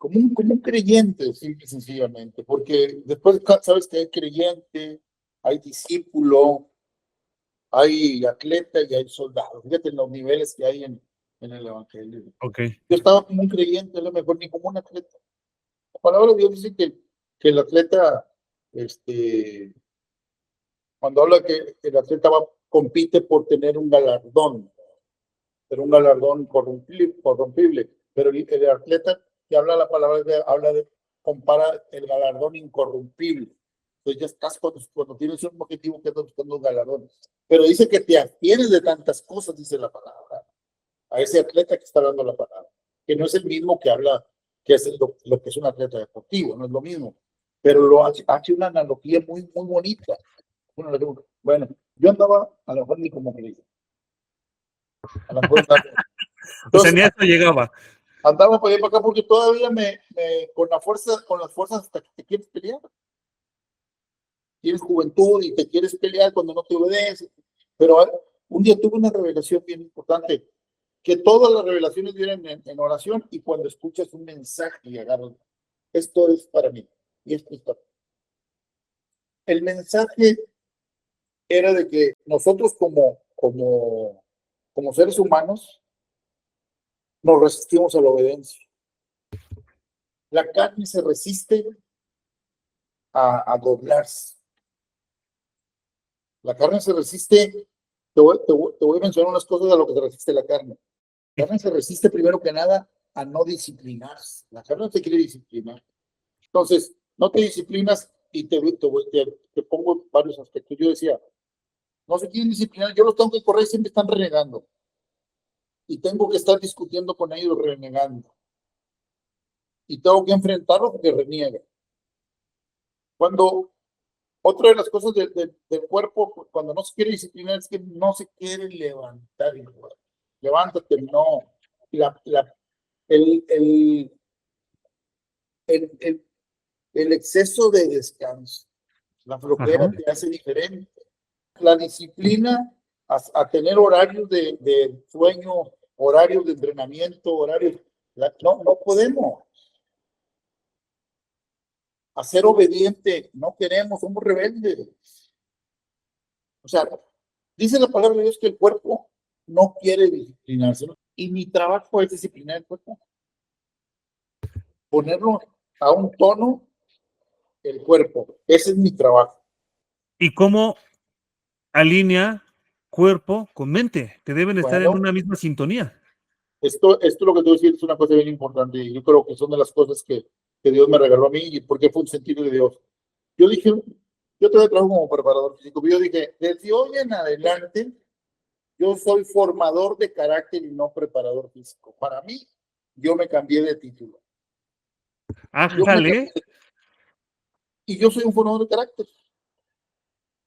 A: un creyente, simple y sencillamente, porque después sabes que hay creyente, hay discípulo, hay atleta y hay soldado. Fíjate los niveles que hay en el evangelio.
C: Ok.
A: Yo estaba como un creyente, a lo mejor ni como un atleta. La palabra de Dios dice que el atleta, cuando habla que el atleta compite por tener un galardón, pero un galardón corrompible. Pero el atleta que habla la palabra, compara el galardón incorruptible. Entonces ya estás cuando tienes un objetivo que estás buscando un galardón. Pero dice que te abstienes de tantas cosas, dice la palabra, a ese atleta que está dando la palabra, que no es el mismo que habla, que es lo que es un atleta deportivo, no es lo mismo, pero lo hace una analogía muy, muy bonita. Bueno, yo andaba, a lo mejor ni como que dice, a lo mejor andaba,
C: O sea, ni
A: entonces,
C: a esto llegaba.
A: andaba para allá para acá porque todavía con las fuerzas hasta que te quieres pelear. Tienes juventud y te quieres pelear cuando no te obedeces. Pero un día tuve una revelación bien importante, que todas las revelaciones vienen en oración y cuando escuchas un mensaje y agarras, esto es para mí y esto es para mí. El mensaje era de que nosotros como seres humanos nos resistimos a la obediencia. La carne se resiste a doblarse. La carne se resiste, te voy a mencionar unas cosas a lo que se resiste la carne. La carne se resiste primero que nada a no disciplinarse. La carne no te quiere disciplinar. Entonces, no te disciplinas y te pongo varios aspectos. Yo decía, no se quieren disciplinar, yo los tengo que correr, siempre están renegando. Y tengo que estar discutiendo con ellos renegando. Y tengo que enfrentarlos porque reniegan. Otra de las cosas del cuerpo, cuando no se quiere disciplinar, es que no se quiere levantar. Levántate, no. El, el, el exceso de descanso, la flojera te hace diferente. La disciplina a tener horarios de sueño, horarios de entrenamiento, horarios. No podemos. A ser obediente, no queremos, somos rebeldes. O sea, dice la palabra de Dios que el cuerpo no quiere disciplinarse, ¿no? Y mi trabajo es disciplinar el cuerpo. Ponerlo a un tono el cuerpo. Ese es mi trabajo.
C: ¿Y cómo alinea cuerpo con mente? Que deben estar en una misma sintonía.
A: Esto lo que te voy a decir es una cosa bien importante. Y yo creo que son de las cosas que Dios me regaló a mí y porque fue un sentido de Dios. Yo dije, yo todavía trabajo como preparador físico. Yo dije, desde hoy en adelante, yo soy formador de carácter y no preparador físico. Para mí, yo me cambié de título.
C: Ájale.
A: Y yo soy un formador de carácter.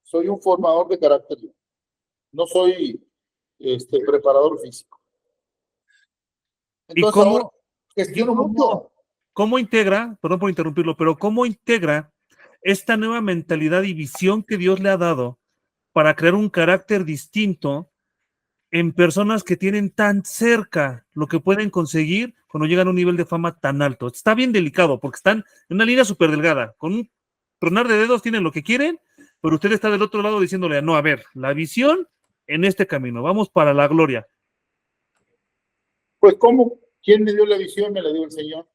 A: Soy un formador de carácter. No soy preparador físico. Entonces,
C: ¿Y cómo,
A: ahora gestiono mucho.
C: cómo integra, perdón por interrumpirlo, pero cómo integra esta nueva mentalidad y visión que Dios le ha dado para crear un carácter distinto en personas que tienen tan cerca lo que pueden conseguir cuando llegan a un nivel de fama tan alto? Está bien delicado porque están en una línea súper delgada. Con un tronar de dedos tienen lo que quieren, pero usted está del otro lado diciéndole, no, a ver, la visión en este camino, vamos para la gloria.
A: Pues, ¿cómo? ¿Quién me dio la visión? Me la dio el Señor.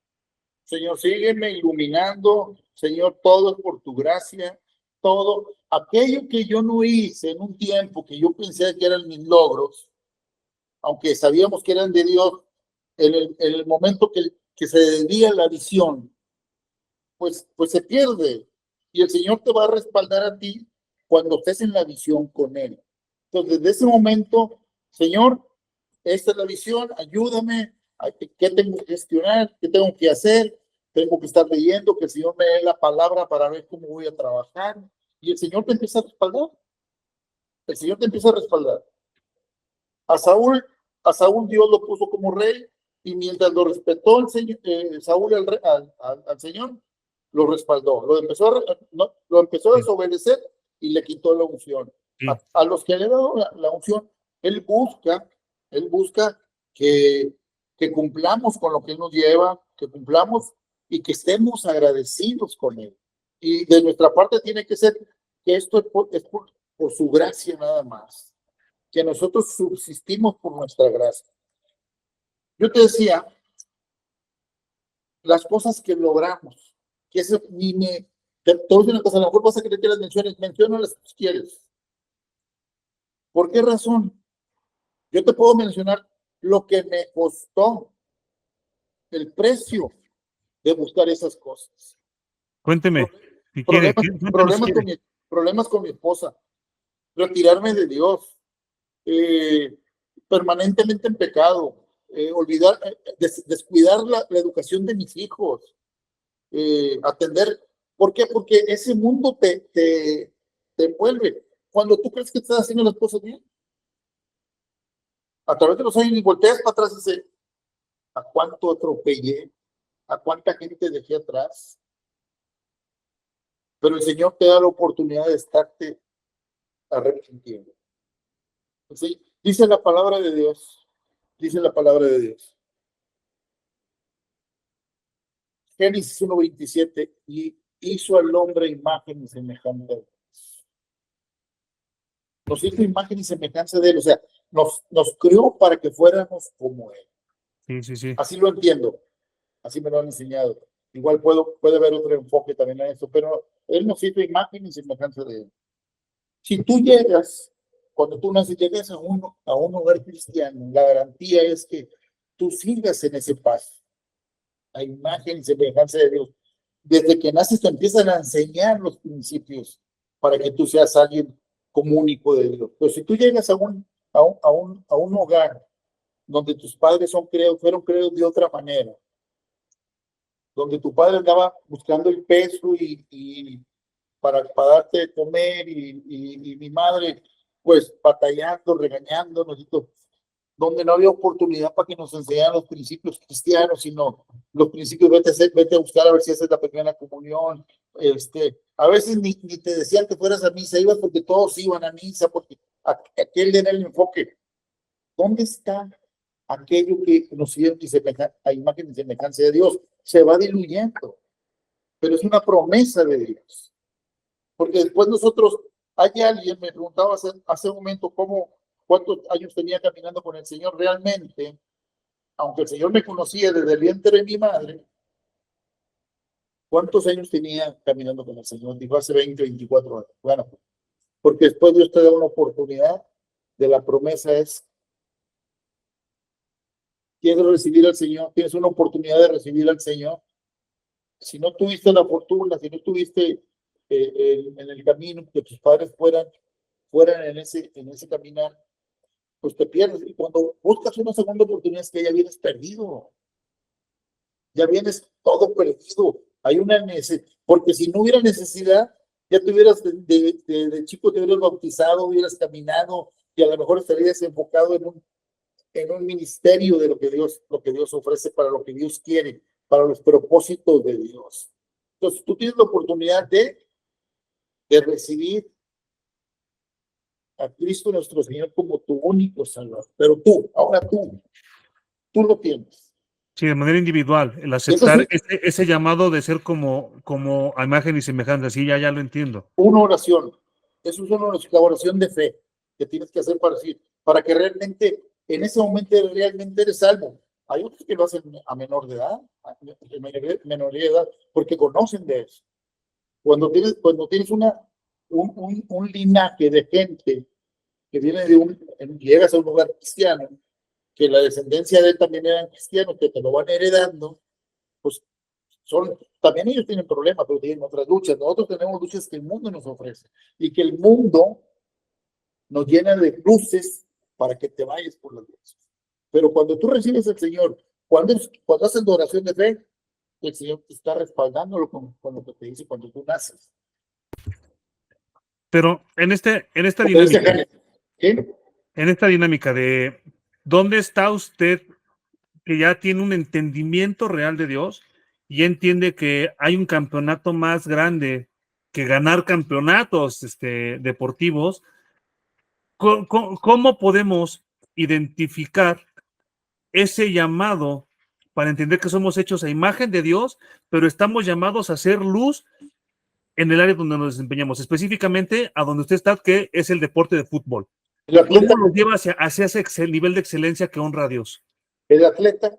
A: Señor, sígueme iluminando. Señor, todo es por tu gracia. Todo aquello que yo no hice en un tiempo que yo pensé que eran mis logros, aunque sabíamos que eran de Dios, en el momento que se desvía la visión, pues se pierde. Y el Señor te va a respaldar a ti cuando estés en la visión con Él. Entonces, desde ese momento, Señor, esta es la visión, ayúdame, ¿qué tengo que gestionar? ¿Qué tengo que hacer? Tengo que estar leyendo, que el Señor me dé la palabra para ver cómo voy a trabajar. Y el Señor te empieza a respaldar. El Señor te empieza a respaldar. A Saúl Dios lo puso como rey y mientras lo respetó el Señor, Saúl al Señor, lo respaldó. Lo empezó a desobedecer y le quitó la unción. A los que le han dado la unción, él busca que cumplamos con lo que Él nos lleva, que cumplamos y que estemos agradecidos con Él. Y de nuestra parte tiene que ser que esto es por su gracia nada más, que nosotros subsistimos por nuestra gracia. Yo te decía, las cosas que logramos, que eso ni me... Te voy a decir una cosa, a lo mejor vas a querer que las menciono las que quieres. ¿Por qué razón? Yo te puedo mencionar lo que me costó, el precio de buscar esas cosas.
C: Cuénteme. Si quiere,
A: Problemas, problemas con mi esposa, retirarme de Dios, permanentemente en pecado, descuidar la educación de mis hijos, atender. ¿Por qué? Porque ese mundo te envuelve. Cuando tú crees que estás haciendo las cosas bien, a través de los años, y volteas para atrás y dices, ¿a cuánto atropellé? ¿A cuánta gente dejé atrás? Pero el Señor te da la oportunidad de estarte arrepintiendo. ¿Sí? Dice la palabra de Dios. Dice la palabra de Dios. Génesis 1:27, y hizo al hombre imagen y semejanza de Dios. Nos hizo imagen y semejanza de él, o sea, nos creó para que fuéramos como él.
C: Sí, sí, sí.
A: Así lo entiendo, así me lo han enseñado. Igual puede haber otro enfoque también a eso, pero él nos hizo imagen y semejanza de él. Si tú llegas, cuando tú naces, llegas a un hogar cristiano, la garantía es que tú sigas en ese paso, a imagen y semejanza de Dios. Desde que naces te empiezan a enseñar los principios para que tú seas alguien como único de Dios. Pero si tú llegas a un hogar donde tus padres fueron creados de otra manera, donde tu padre andaba buscando el peso y para darte de comer y mi madre pues batallando, regañándonos y todo, donde no había oportunidad para que nos enseñaran los principios cristianos, sino los principios, vete a buscar a ver si haces la primera comunión. A veces ni te decían que fueras a misa, ibas porque todos iban a misa, porque aquel era el enfoque. ¿Dónde está aquello que nos hicieron a imagen y semejanza de Dios? Se va diluyendo, pero es una promesa de Dios. Porque después nosotros, hay alguien, me preguntaba hace un momento cuántos años tenía caminando con el Señor realmente, aunque el Señor me conocía desde el vientre de mi madre, ¿cuántos años tenía caminando con el Señor? Dijo, hace 20, 24 años. Bueno, porque después Dios te da una oportunidad, de la promesa es, quieres recibir al Señor, tienes una oportunidad de recibir al Señor. Si no tuviste la fortuna, si no tuviste en el camino que tus padres fueran en ese caminar, pues te pierdes. Y cuando buscas una segunda oportunidad es que ya vienes perdido. Ya vienes todo perdido. Hay una necesidad, porque si no hubiera necesidad, ya te hubieras de chico, te hubieras bautizado, hubieras caminado y a lo mejor estarías enfocado en un ministerio de lo que Dios ofrece, para lo que Dios quiere, para los propósitos de Dios. Entonces tú tienes la oportunidad de recibir a Cristo nuestro Señor como tu único Salvador. Pero ahora tú lo tienes.
C: Sí, de manera individual, el aceptar ese llamado de ser como a imagen y semejanza. Sí, ya lo entiendo.
A: Una oración. Eso es una oración de fe que tienes que hacer para que realmente, en ese momento realmente eres salvo. Hay otros que lo hacen a menor de edad, porque conocen de eso. Cuando tienes un linaje de gente que viene llegas a un lugar cristiano, que la descendencia de él también eran cristianos, que te lo van heredando, pues también ellos tienen problemas, pero tienen otras luchas. Nosotros tenemos luchas que el mundo nos ofrece y que el mundo nos llena de cruces para que te vayas por las luchas. Pero cuando tú recibes al Señor, cuando haces la oración de fe, el Señor te está respaldándolo con lo que te dice cuando tú naces.
C: Pero en esta dinámica,
A: ¿qué?
C: En esta dinámica de ¿dónde está usted que ya tiene un entendimiento real de Dios y entiende que hay un campeonato más grande que ganar campeonatos deportivos? ¿Cómo podemos identificar ese llamado para entender que somos hechos a imagen de Dios, pero estamos llamados a hacer luz en el área donde nos desempeñamos, específicamente a donde usted está, que es el deporte de fútbol? ¿Cómo nos lleva hacia ese nivel de excelencia que honra a Dios?
A: El atleta,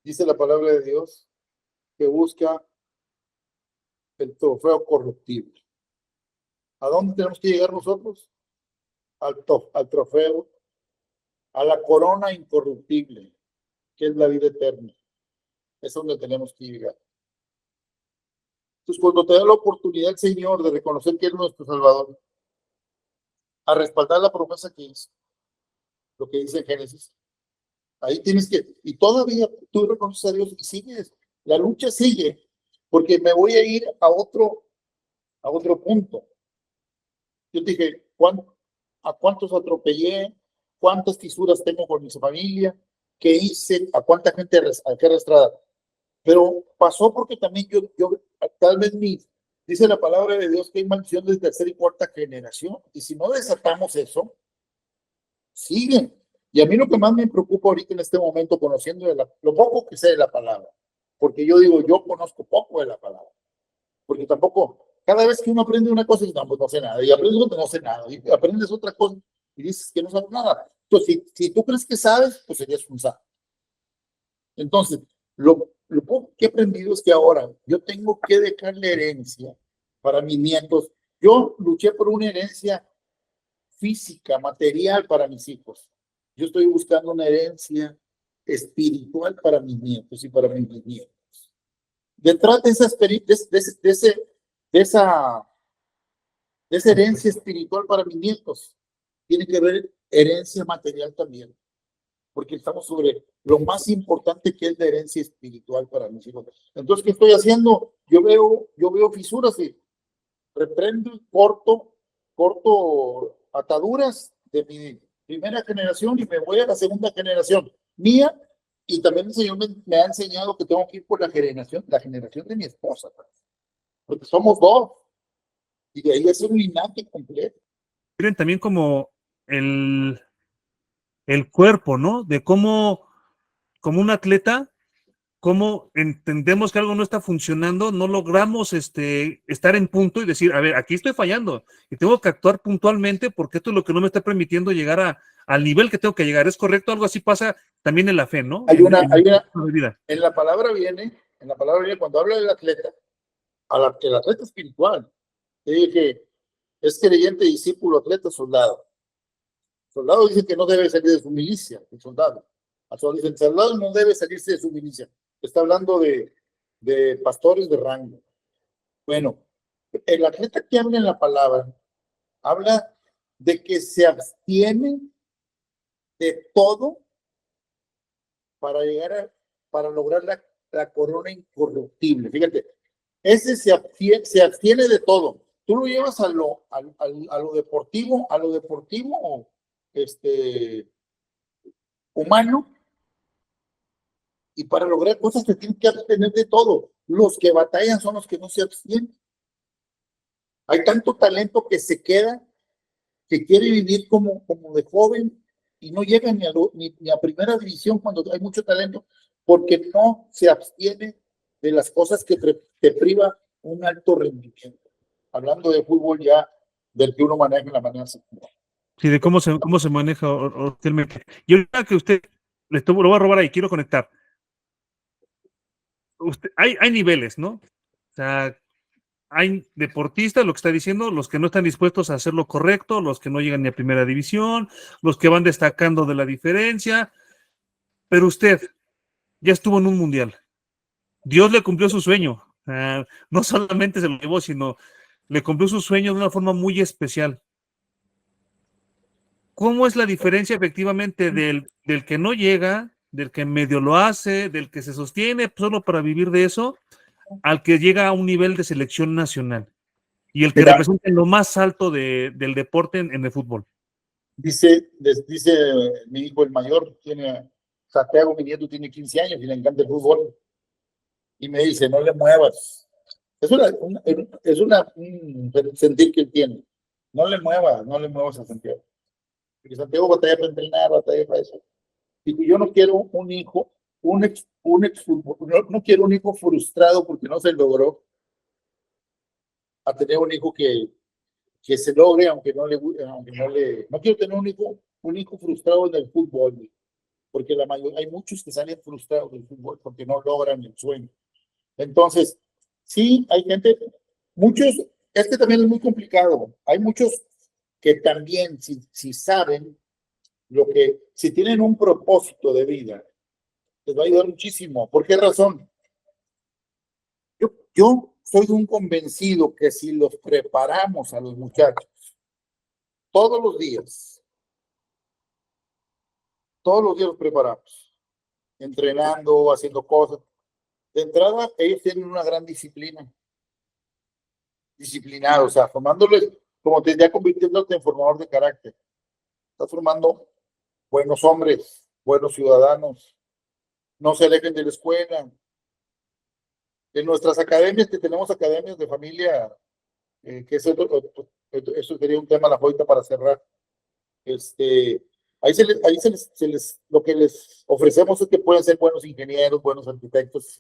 A: dice la palabra de Dios, que busca el trofeo corruptible. ¿A dónde tenemos que llegar nosotros? Al trofeo, a la corona incorruptible, que es la vida eterna. Es donde tenemos que llegar. Entonces, cuando te da la oportunidad el Señor de reconocer que Él es nuestro Salvador, a respaldar la promesa que hizo, lo que dice en Génesis, ahí tienes que, y todavía tú reconoces a Dios y sigues, la lucha sigue, porque me voy a ir a otro punto. Yo te dije, ¿a cuántos atropellé? ¿Cuántas fisuras tengo con mi familia? ¿Qué hice? ¿A cuánta gente arrastrada? Pero pasó porque también yo tal vez dice la palabra de Dios que hay maldición de tercera y cuarta generación. Y si no desatamos eso, siguen. Y a mí lo que más me preocupa ahorita en este momento, conociendo lo poco que sé de la palabra, porque yo digo, yo conozco poco de la palabra, porque tampoco, cada vez que uno aprende una cosa, no, pues no sé nada, y aprendes otra, no sé nada, y aprendes otra cosa, y dices que no sabes nada. Entonces, si tú crees que sabes, pues serías un sabio. Entonces, lo poco que he aprendido es que ahora yo tengo que dejarle herencia para mis nietos. Yo luché por una herencia física, material para mis hijos. Yo estoy buscando una herencia espiritual para mis nietos y para mis bisnietos. Detrás de esa herencia espiritual para mis nietos, tiene que haber herencia material también, porque estamos sobre lo más importante que es la herencia espiritual para mis hijos. Entonces, ¿qué estoy haciendo? Yo veo fisuras y reprendo y corto ataduras de mi primera generación y me voy a la segunda generación mía, y también el Señor me ha enseñado que tengo que ir por la generación de mi esposa, porque somos dos, y de ahí es un linaje completo.
C: Miren también como el cuerpo, ¿no? De cómo, como un atleta, cómo entendemos que algo no está funcionando, no logramos estar en punto y decir, a ver, aquí estoy fallando y tengo que actuar puntualmente porque esto es lo que no me está permitiendo llegar al nivel que tengo que llegar. ¿Es correcto? Algo así pasa también en la fe, ¿no?
A: En la palabra viene cuando habla del atleta, el atleta espiritual. Te dije, es creyente, discípulo, atleta, soldado. Soldado dice que no debe salir de su milicia, el soldado. El soldado no debe salirse de su milicia. Está hablando de pastores de rango. Bueno, el atleta que habla en la palabra, habla de que se abstiene de todo para lograr la corona incorruptible. Fíjate, ese se abstiene de todo. Tú lo llevas a lo deportivo, humano, y para lograr cosas te tienes que abstener de todo. Los que batallan son los que no se abstienen. Hay tanto talento que se queda, que quiere vivir como de joven y no llega ni a primera división cuando hay mucho talento, porque no se abstiene de las cosas que te priva un alto rendimiento. Hablando de fútbol ya, del que uno maneja en la manera secundaria.
C: Sí, de cómo se maneja actualmente. Y ahorita que usted, lo voy a robar ahí, quiero conectar. Hay niveles, ¿no? O sea, hay deportistas, lo que está diciendo, los que no están dispuestos a hacer lo correcto, los que no llegan ni a primera división, los que van destacando de la diferencia, pero usted ya estuvo en un mundial. Dios le cumplió su sueño. No solamente se lo llevó, sino le cumplió su sueño de una forma muy especial. ¿Cómo es la diferencia efectivamente del que no llega, del que medio lo hace, del que se sostiene solo para vivir de eso, al que llega a un nivel de selección nacional y el que representa lo más alto del deporte en el fútbol?
A: Dice mi hijo el mayor, Santiago, mi nieto, tiene 15 años y le encanta el fútbol. Y me dice, no le muevas. Es un sentir que él tiene. No le muevas a Santiago. Porque Santiago batalla para entrenar, batalla para eso. Y yo no quiero un hijo, no quiero un hijo frustrado porque no se logró, a tener un hijo que se logre, no quiero tener un hijo frustrado en el fútbol, porque hay muchos que salen frustrados del fútbol porque no logran el sueño. Entonces, sí, hay gente, es que también es muy complicado. Hay muchos que también, si saben si tienen un propósito de vida, les va a ayudar muchísimo. ¿Por qué razón? Yo soy un convencido que si los preparamos a los muchachos todos los días los preparamos, entrenando, haciendo cosas. De entrada, ellos tienen una gran disciplinados, o sea, formándoles, como te ya convirtiéndote en formador de carácter. Estás formando buenos hombres, buenos ciudadanos, no se alejen de la escuela. En nuestras academias, que tenemos academias de familia, que eso sería un tema a la ahorita para cerrar. Lo que les ofrecemos es que pueden ser buenos ingenieros, buenos arquitectos,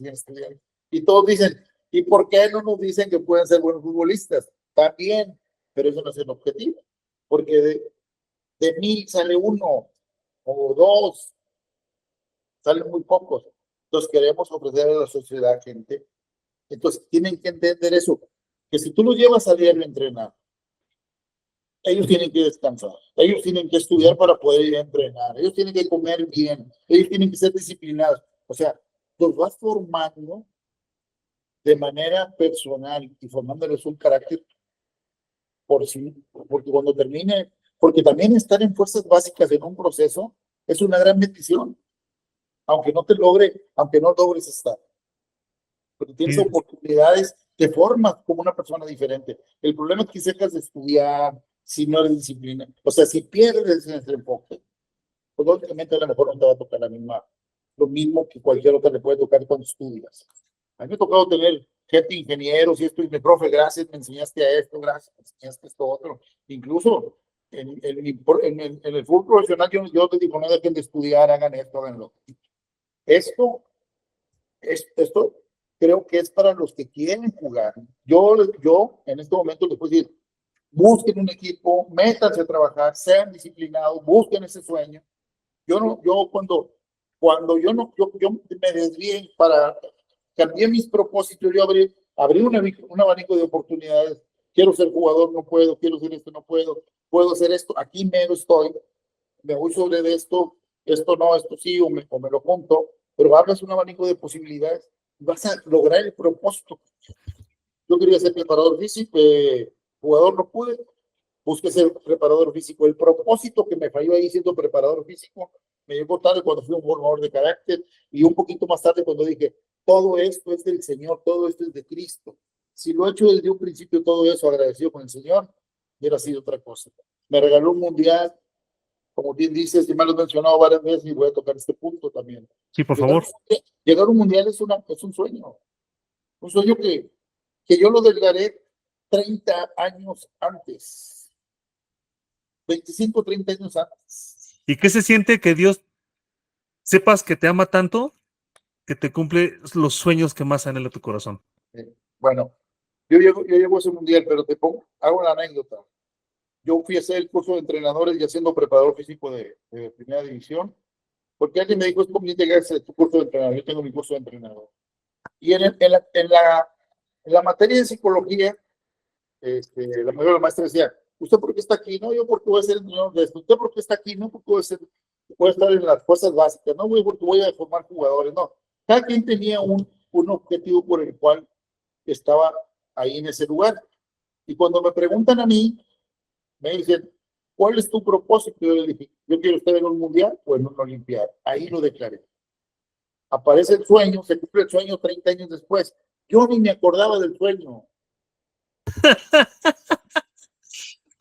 A: y todos dicen, ¿y por qué no nos dicen que pueden ser buenos futbolistas? También, pero eso no es el objetivo, porque de 1000 sale uno o dos, salen muy pocos. Entonces queremos ofrecer a la sociedad gente. Entonces tienen que entender eso, que si tú los llevas a diario a entrenar, ellos tienen que descansar, ellos tienen que estudiar para poder ir a entrenar, ellos tienen que comer bien, ellos tienen que ser disciplinados. O sea, los vas formando de manera personal y formándoles un carácter por sí, porque cuando termine, porque también estar en fuerzas básicas en un proceso es una gran bendición, aunque no logres estar. Porque tienes oportunidades, te formas como una persona diferente. El problema es que si dejas de estudiar, si no eres disciplina, o sea, si pierdes ese enfoque, pues lógicamente a lo mejor no te va a tocar lo mismo que cualquier otra le puede tocar cuando estudias. A mí me ha tocado tener gente, ingenieros y esto, y mi profe, gracias, me enseñaste a esto, gracias, me enseñaste esto otro. Incluso en el fútbol profesional, yo te digo, no dejen de estudiar, hagan esto, háganlo. Esto creo que es para los que quieren jugar. Yo en este momento les puedo decir, busquen un equipo, métanse a trabajar, sean disciplinados, busquen ese sueño. Cuando yo me desvié cambié mis propósitos, yo abrí un abanico de oportunidades. Quiero ser jugador, no puedo, quiero ser esto, no puedo hacer esto, aquí menos estoy, me voy sobre de esto no, esto sí, o me lo junto, pero abres un abanico de posibilidades, vas a lograr el propósito. Yo quería ser preparador físico, jugador no pude, busqué ser preparador físico. El propósito que me falló ahí siendo preparador físico me llegó tarde cuando fui un formador de carácter y un poquito más tarde cuando dije, todo esto es del Señor, todo esto es de Cristo. Si lo he hecho desde un principio todo eso agradecido con el Señor, hubiera sido otra cosa. Me regaló un mundial, como bien dices, y me lo he mencionado varias veces y voy a tocar este punto también.
C: Sí, por favor.
A: Llegar a un mundial es un sueño que yo lo declaré 30 años antes, 25, 30 años antes.
C: ¿Y qué se siente que Dios sepas que te ama tanto, que te cumple los sueños que más anhela tu corazón?
A: Bueno, yo llego a ese mundial, pero hago una anécdota. Yo fui a hacer el curso de entrenadores y haciendo preparador físico de primera división, porque alguien me dijo, es conveniente que hagas tu curso de entrenador. Yo tengo mi curso de entrenador. Y en la materia de psicología, la maestra decía, ¿usted por qué está aquí? No, yo porque voy a ser entrenador de esto. ¿Usted por qué está aquí? No, porque voy a estar en las fuerzas básicas. No, porque voy a formar jugadores. No, cada quien tenía un objetivo por el cual estaba ahí en ese lugar. Y cuando me preguntan a mí, me dicen, ¿cuál es tu propósito? Yo le dije, yo quiero estar en un mundial o en una olimpiada. Ahí lo declaré. Aparece el sueño, se cumple el sueño 30 años después. Yo ni me acordaba del sueño.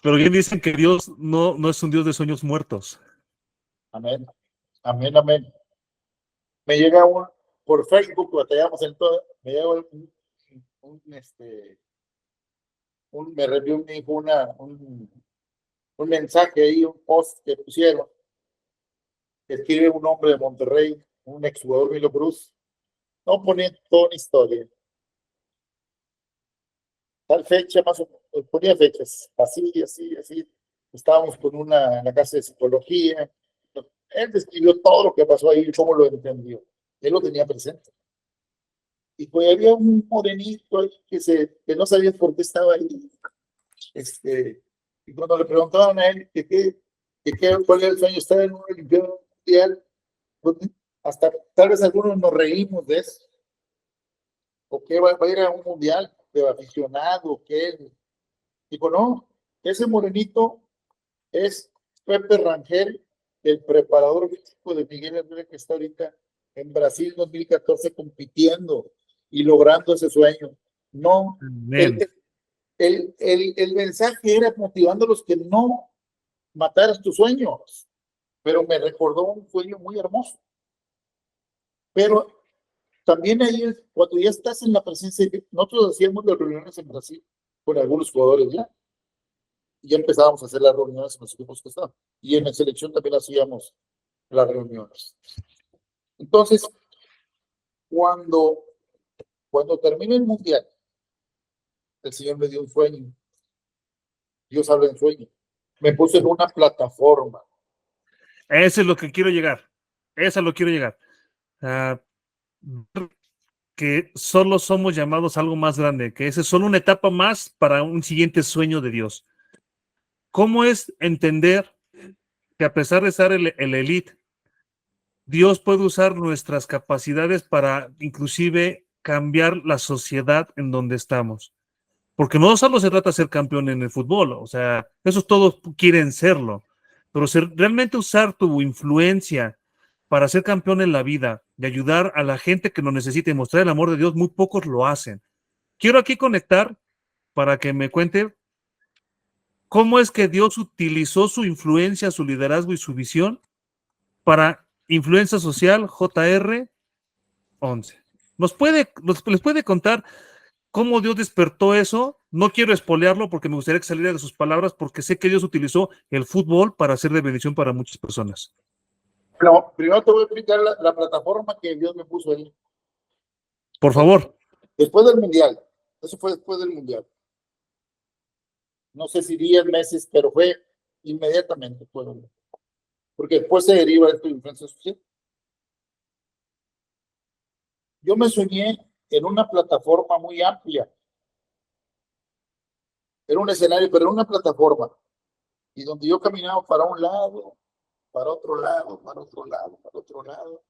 C: Pero bien dicen que Dios no es un Dios de sueños muertos.
A: Amén. Amén, amén. Me llega por Facebook, batallamos en todo, me llega me reenvió mi hijo un mensaje ahí, un post que pusieron, que escribe un hombre de Monterrey, un exjugador Milo Cruz, no ponía toda una historia. Tal fecha, más o menos, ponía fechas, así. Estábamos en la casa de psicología. Él describió todo lo que pasó ahí y cómo lo entendió. Él lo tenía presente. Y pues había un morenito ahí que no sabía por qué estaba ahí. Y cuando le preguntaban a él cuál era el sueño, estar en una olimpiada mundial, pues, hasta tal vez algunos nos reímos de eso. ¿O qué va a ir a un mundial? de aficionado que él. Dijo, no, ese morenito es Pepe Rangel, el preparador físico de Miguel Herrera, que está ahorita en Brasil 2014 compitiendo y logrando ese sueño. No,
C: Amén.
A: el mensaje era motivando a los que no mataras tus sueños, pero me recordó un sueño muy hermoso. Pero también ahí, cuando ya estás en la presencia, nosotros hacíamos las reuniones en Brasil con algunos jugadores ya empezábamos a hacer las reuniones en los equipos que estaban, y en la selección también hacíamos las reuniones. Entonces, cuando termine el mundial, el Señor me dio un sueño. Dios habla en sueño. Me puse en una plataforma.
C: Eso es lo que quiero llegar. Eso es lo que quiero llegar. Que solo somos llamados a algo más grande, que esa es solo una etapa más para un siguiente sueño de Dios. ¿Cómo es entender que a pesar de estar el elite, Dios puede usar nuestras capacidades para inclusive cambiar la sociedad en donde estamos? Porque no solo se trata de ser campeón en el fútbol, o sea, esos todos quieren serlo, pero realmente usar tu influencia para ser campeón en la vida, de ayudar a la gente que lo necesita y mostrar el amor de Dios, muy pocos lo hacen. Quiero aquí conectar para que me cuente cómo es que Dios utilizó su influencia, su liderazgo y su visión para Influencia Social JR 11. ¿Les puede contar cómo Dios despertó eso? No quiero espolearlo porque me gustaría que saliera de sus palabras, porque sé que Dios utilizó el fútbol para ser de bendición para muchas personas.
A: Pero primero te voy a explicar la plataforma que Dios me puso ahí.
C: Por favor.
A: Después del mundial. Eso fue después del mundial. No sé si 10 meses, pero fue inmediatamente. Porque después se deriva esto de influencia social. Yo me soñé en una plataforma muy amplia. Era un escenario, pero era una plataforma. Y donde yo caminaba para un lado, para otro lado, para otro lado, para otro lado,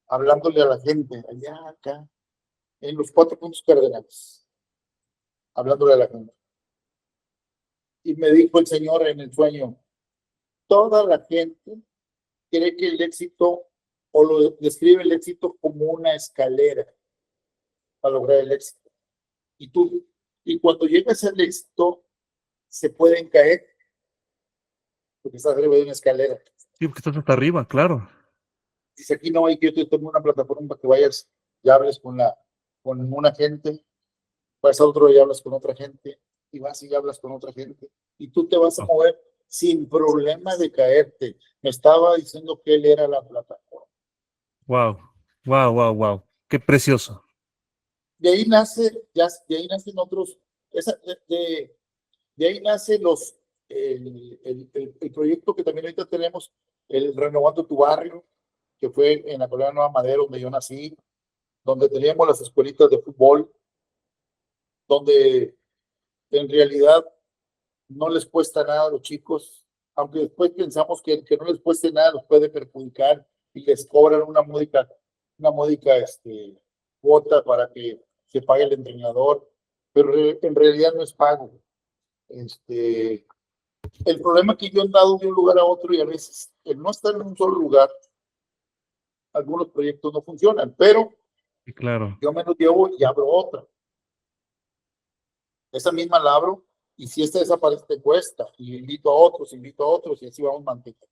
A: hablándole a la gente, allá, acá, en los 4 puntos cardenales, hablándole a la gente. Y me dijo el Señor en el sueño, toda la gente cree que el éxito, o lo describe el éxito como una escalera para lograr el éxito. Y cuando llegas al éxito, se pueden caer, porque estás arriba de una escalera.
C: Sí, porque estás hasta arriba, claro.
A: Dice, aquí no hay que yo te tome una plataforma para que vayas y hables con una gente, vas a otro y hablas con otra gente, y vas y hablas con otra gente, y tú te vas a mover sin problema de caerte. Me estaba diciendo que él era la plataforma.
C: Wow, wow, wow, wow. Qué precioso.
A: De ahí nacen otros, de ahí nace el proyecto que también ahorita tenemos, el Renovando tu Barrio, que fue en la colonia Nueva Madero, donde yo nací, donde teníamos las escuelitas de fútbol, donde en realidad no les cuesta nada a los chicos, aunque después pensamos que no les cueste nada, los puede perjudicar y les cobran una módica cuota para que se pague el entrenador, pero en realidad no es pago. El problema es que yo he andado de un lugar a otro y a veces el no estar en un solo lugar, algunos proyectos no funcionan, pero
C: Sí, claro.
A: yo me lo llevo y abro otra. Esa misma la abro, y si esta desaparece te cuesta, y invito a otros, y así vamos manteniendo.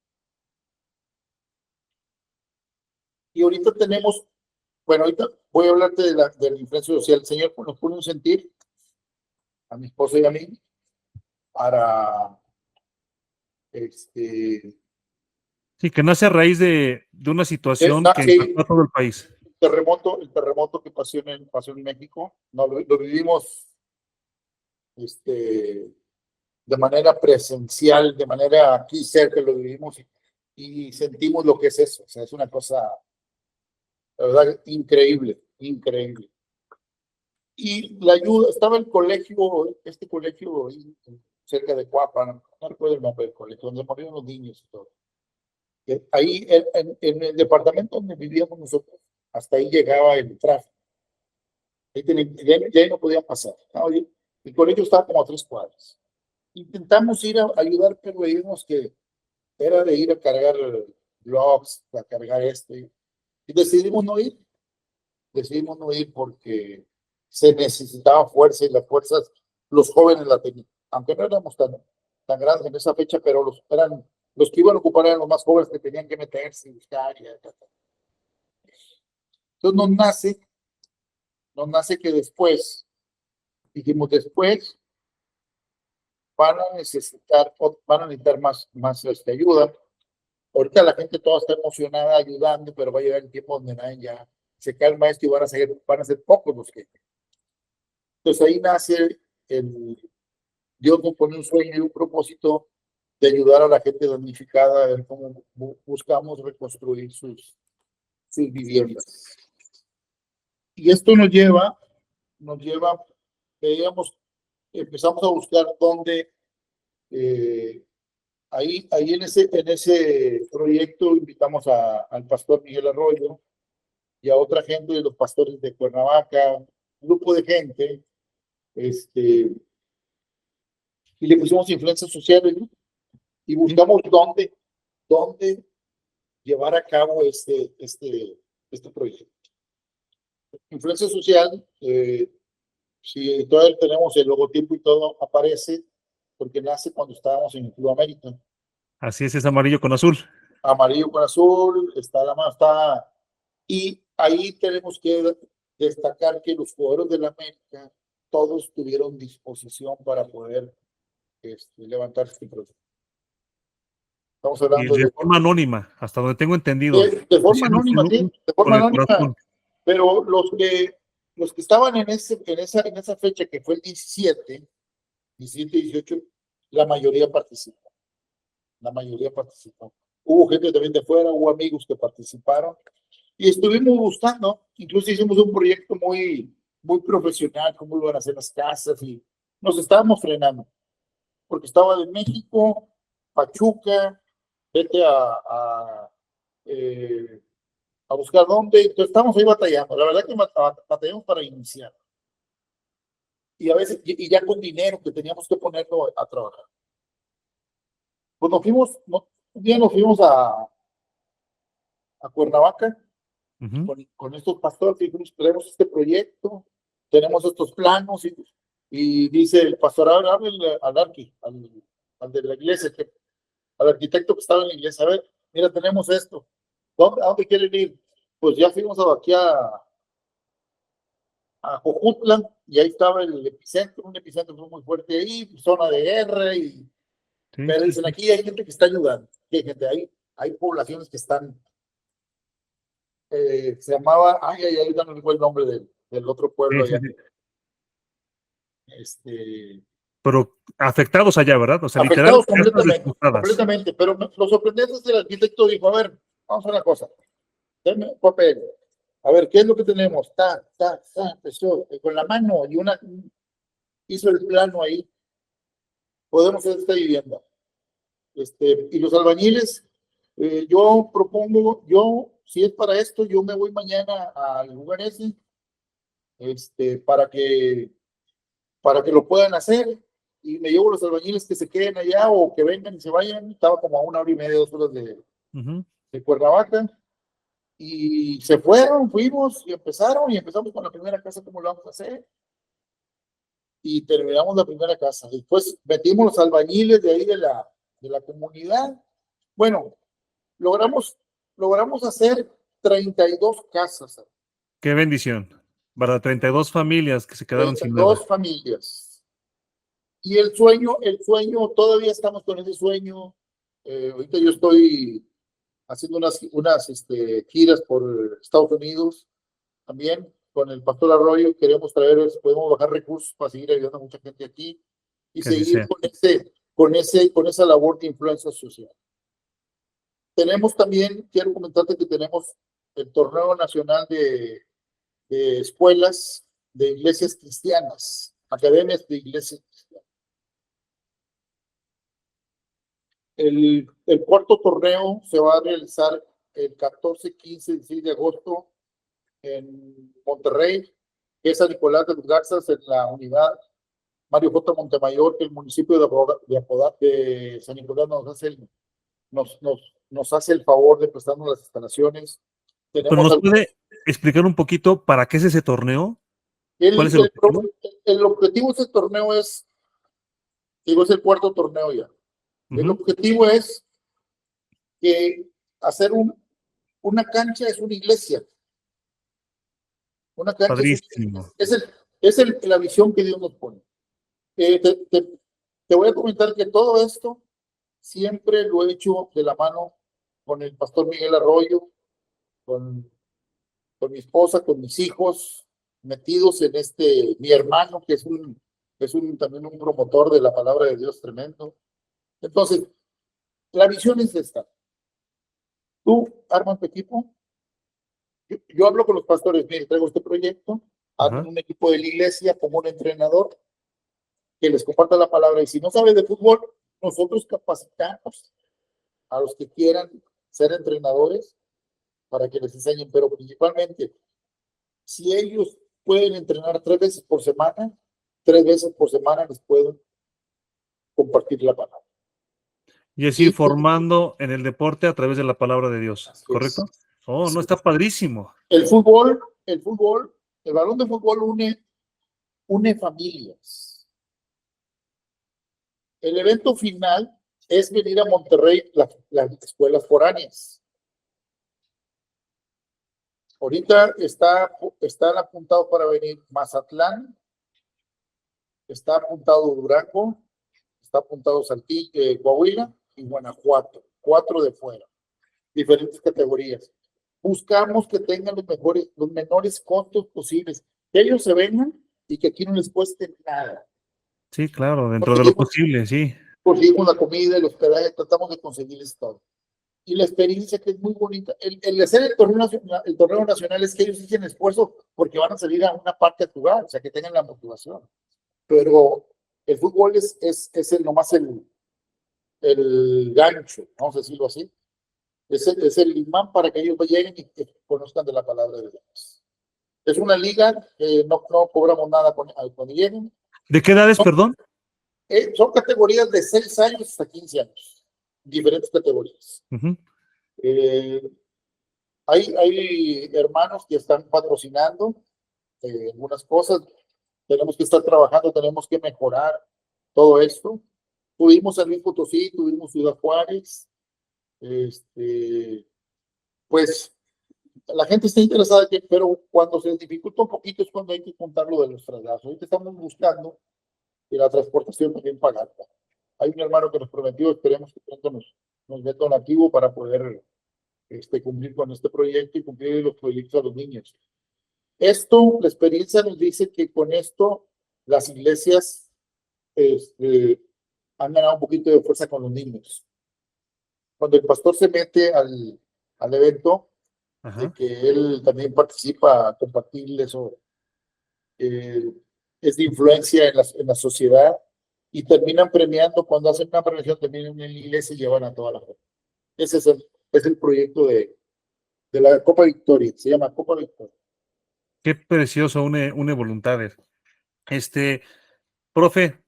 A: Y ahorita tenemos, bueno, ahorita voy a hablarte de la influencia social. El Señor nos pone un sentir, a mi esposa y a mí, para
C: Sí, que nace a raíz de una situación que impactó a todo el país.
A: el terremoto que pasó en México, no, lo vivimos de manera presencial, de manera aquí cerca lo vivimos y sentimos lo que es eso. O sea, es una cosa, la verdad, increíble, increíble. Y la ayuda, estaba el colegio, colegio cerca de Cuapa, no recuerdo el nombre del colegio, donde morían los niños y todo. Ahí, en el departamento donde vivíamos nosotros, hasta ahí llegaba el tráfico. Ya no podían pasar, ¿no? El colegio estaba como a 3 cuadras. Intentamos ir a ayudar, pero veíamos que era de ir a cargar blogs, a cargar y decidimos no ir porque se necesitaba fuerza y las fuerzas, los jóvenes la tenían, aunque no éramos tan grandes en esa fecha, pero eran los que iban a ocupar eran los más jóvenes que tenían que meterse y buscar. Entonces nos nace que después, dijimos después, van a necesitar más ayuda. Ahorita la gente toda está emocionada ayudando, pero va a llegar el tiempo donde nadie ya se calma esto y van a ser pocos los que. Entonces ahí nace Dios nos pone un sueño y un propósito de ayudar a la gente damnificada a ver cómo buscamos reconstruir sus viviendas. Y esto empezamos a buscar dónde, ahí en ese proyecto invitamos al pastor Miguel Arroyo y a otra gente de los pastores de Cuernavaca, un grupo de gente, y le pusimos influencias sociales, ¿no? Y buscamos dónde llevar a cabo este proyecto. Influencia social, si todavía tenemos el logotipo y todo, aparece porque nace cuando estábamos en el Club América.
C: Así es amarillo con azul.
A: Amarillo con azul, y ahí tenemos que destacar que los jugadores de la América todos tuvieron disposición para poder levantar este proyecto. Estamos hablando
C: Y de forma anónima, hasta donde tengo entendido.
A: de forma anónima, sí, de forma anónima. Pero los que estaban en esa fecha, que fue el 17, 18, la mayoría participó. Hubo gente también de fuera, hubo amigos que participaron y estuvimos buscando, incluso hicimos un proyecto muy profesional, cómo iban a hacer las casas y nos estábamos frenando, porque estaba de México, Pachuca, vete a buscar dónde, entonces estamos ahí batallando, la verdad que batallamos para iniciar. Y a veces, y ya con dinero que teníamos que ponerlo a trabajar. Pues un día nos fuimos a Cuernavaca con estos pastores y dijimos, tenemos este proyecto, tenemos estos planos y dice el pastor, hable al de la iglesia, al arquitecto que estaba en la iglesia, a ver, mira, tenemos esto, ¿a dónde quieren ir? Pues ya fuimos aquí a Jojutla y ahí estaba el epicentro, un epicentro muy fuerte ahí, zona de guerra pero dicen, aquí hay gente que está ayudando, hay poblaciones que están, se llamaba, ahorita no recuerdo el nombre del otro pueblo allá.
C: Pero afectados allá, ¿verdad? O sea,
A: afectados
C: literalmente.
A: completamente, pero lo sorprendente es que el arquitecto dijo, a ver, vamos a una cosa, denme un papel, a ver, ¿qué es lo que tenemos? Empezó con la mano y hizo el plano ahí, podemos hacer esta vivienda. Y los albañiles, yo propongo, si es para esto, yo me voy mañana al lugar ese, para que lo puedan hacer, y me llevo los albañiles que se queden allá o que vengan y se vayan. Estaba como a 1 hora y media, 2 horas de Cuernavaca, y se fueron, fuimos y empezamos con la primera casa, cómo lo vamos a hacer, y terminamos la primera casa. Después metimos los albañiles de ahí de la comunidad. Bueno, logramos hacer 32 casas.
C: Qué bendición. Para 32 familias que se quedaron sin nada.
A: 32 familias. Y el sueño, todavía estamos con ese sueño. Ahorita yo estoy haciendo unas giras por Estados Unidos también con el pastor Arroyo. Queremos podemos bajar recursos para seguir ayudando a mucha gente aquí y seguir con esa labor de influencia social. Tenemos también, quiero comentarte que tenemos el torneo nacional de escuelas de iglesias cristianas, academias de iglesias cristianas. El cuarto torneo se va a realizar el 14, 15 y 16 de agosto en Monterrey, que es San Nicolás de los Garzas en la unidad Mario J. Montemayor, que el municipio de San Nicolás nos hace el favor de prestarnos las instalaciones.
C: Pero
A: Tenemos
C: ¿nos puede explicar un poquito para qué es ese torneo? ¿Cuál es el objetivo?
A: el objetivo de este torneo es, digo, es el cuarto torneo ya. El objetivo es que hacer una cancha es una iglesia. Una cancha
C: Padrísimo.
A: es la visión que Dios nos pone. Te voy a comentar que todo esto siempre lo he hecho de la mano con el pastor Miguel Arroyo, con mi esposa, con mis hijos, metidos en mi hermano, que es también un promotor de la palabra de Dios tremendo. Entonces, la visión es esta. Tú armas tu equipo. Yo hablo con los pastores, mire, traigo este proyecto, arman un equipo de la iglesia como un entrenador que les comparta la palabra. Y si no sabes de fútbol, nosotros capacitamos a los que quieran ser entrenadores para que les enseñen, pero principalmente, si ellos pueden entrenar 3 veces por semana, 3 veces por semana les pueden compartir la palabra.
C: Y así formando en el deporte a través de la palabra de Dios, ¿correcto? Oh, no, está padrísimo.
A: El balón de fútbol une familias. El evento final es venir a Monterrey, las escuelas foráneas. Ahorita están apuntados para venir Mazatlán, está apuntado Durango, está apuntado Saltillo, Coahuila y Guanajuato, 4 de fuera, diferentes categorías. Buscamos que tengan los menores costos posibles, que ellos se vengan y que aquí no les cueste nada.
C: Sí, claro, dentro de lo posible, sí.
A: Conseguimos la comida, el hospedaje, tratamos de conseguirles todo. Y la experiencia que es muy bonita. El hacer el torneo nacional es que ellos hacen esfuerzo porque van a salir a una parte a jugar, o sea, que tengan la motivación. Pero el fútbol es nomás el gancho, vamos a decirlo así. Es el imán para que ellos lleguen y que conozcan de la palabra de Dios. Es una liga que no cobramos nada cuando lleguen.
C: ¿De qué edades, perdón?
A: Son categorías de 6 años hasta 15 años. Diferentes categorías. Hay hermanos que están patrocinando algunas cosas. Tenemos que estar trabajando, tenemos que mejorar todo esto. Tuvimos San Luis Potosí, tuvimos Ciudad Juárez. Pues la gente está interesada, pero cuando se dificulta un poquito es cuando hay que contar lo de los traslados. Ahorita estamos buscando que la transportación también pagada. Hay un hermano que nos prometió, esperemos que pronto nos dé donativo para poder cumplir con este proyecto y cumplir los proyectos a los niños. La experiencia nos dice que con esto las iglesias han ganado un poquito de fuerza con los niños. Cuando el pastor se mete al evento, de que él también participa a compartir eso, es de influencia en la sociedad y terminan premiando, cuando hacen una premiación, terminan en la iglesia y llevan a toda la gente. Ese es el proyecto de la Copa Victoria, se llama Copa Victoria.
C: Qué precioso, une voluntades. Profe,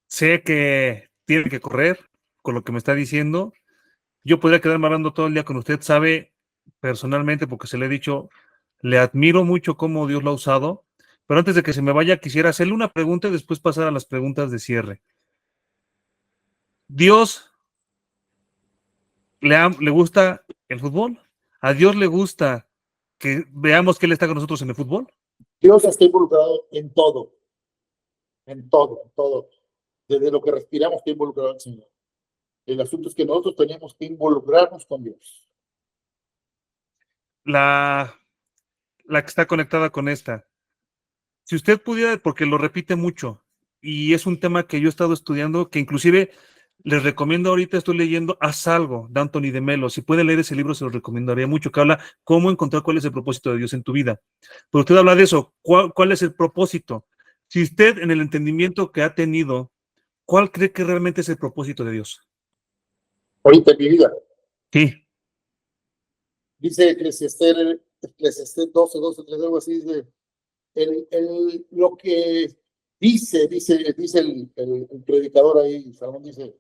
C: sé que tiene que correr con lo que me está diciendo. Yo podría quedarme hablando todo el día con usted, sabe personalmente, porque se le he dicho, le admiro mucho cómo Dios lo ha usado, pero antes de que se me vaya, quisiera hacerle una pregunta y después pasar a las preguntas de cierre. ¿Dios le gusta el fútbol? ¿A Dios le gusta que veamos que Él está con nosotros en el fútbol?
A: Dios está involucrado en todo. Desde lo que respiramos está involucrado el Señor. El asunto es que nosotros tenemos que involucrarnos con Dios.
C: La que está conectada con esta. Si usted pudiera, porque lo repite mucho, y es un tema que yo he estado estudiando, que inclusive les recomiendo ahorita, estoy leyendo Haz algo, de Anthony de Melo. Si puede leer ese libro, se lo recomendaría mucho, que habla cómo encontrar cuál es el propósito de Dios en tu vida. Pero usted habla de eso, ¿cuál es el propósito? Si usted, en el entendimiento que ha tenido, ¿cuál cree que realmente es el propósito de Dios?
A: Ahorita en mi vida.
C: Sí.
A: Dice Eclesiastés 12, 13, algo así, dice, lo que dice el predicador ahí, Salomón dice,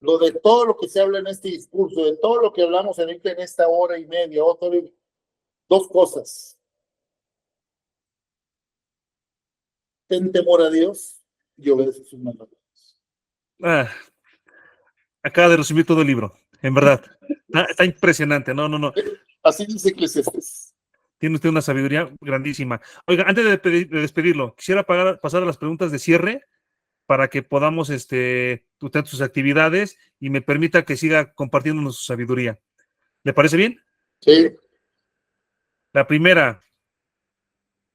A: lo de todo lo que se habla en este discurso, de todo lo que hablamos en esta hora y media, dos cosas. Ten temor a Dios y obedece sus mandamientos.
C: Acaba de resumir todo el libro, en verdad. Está impresionante. No.
A: Así dice Eclesiastés.
C: Tiene usted una sabiduría grandísima. Oiga, antes de despedirlo, quisiera pasar a las preguntas de cierre para que podamos usted sus actividades y me permita que siga compartiéndonos su sabiduría. ¿Le parece bien?
A: Sí.
C: La primera,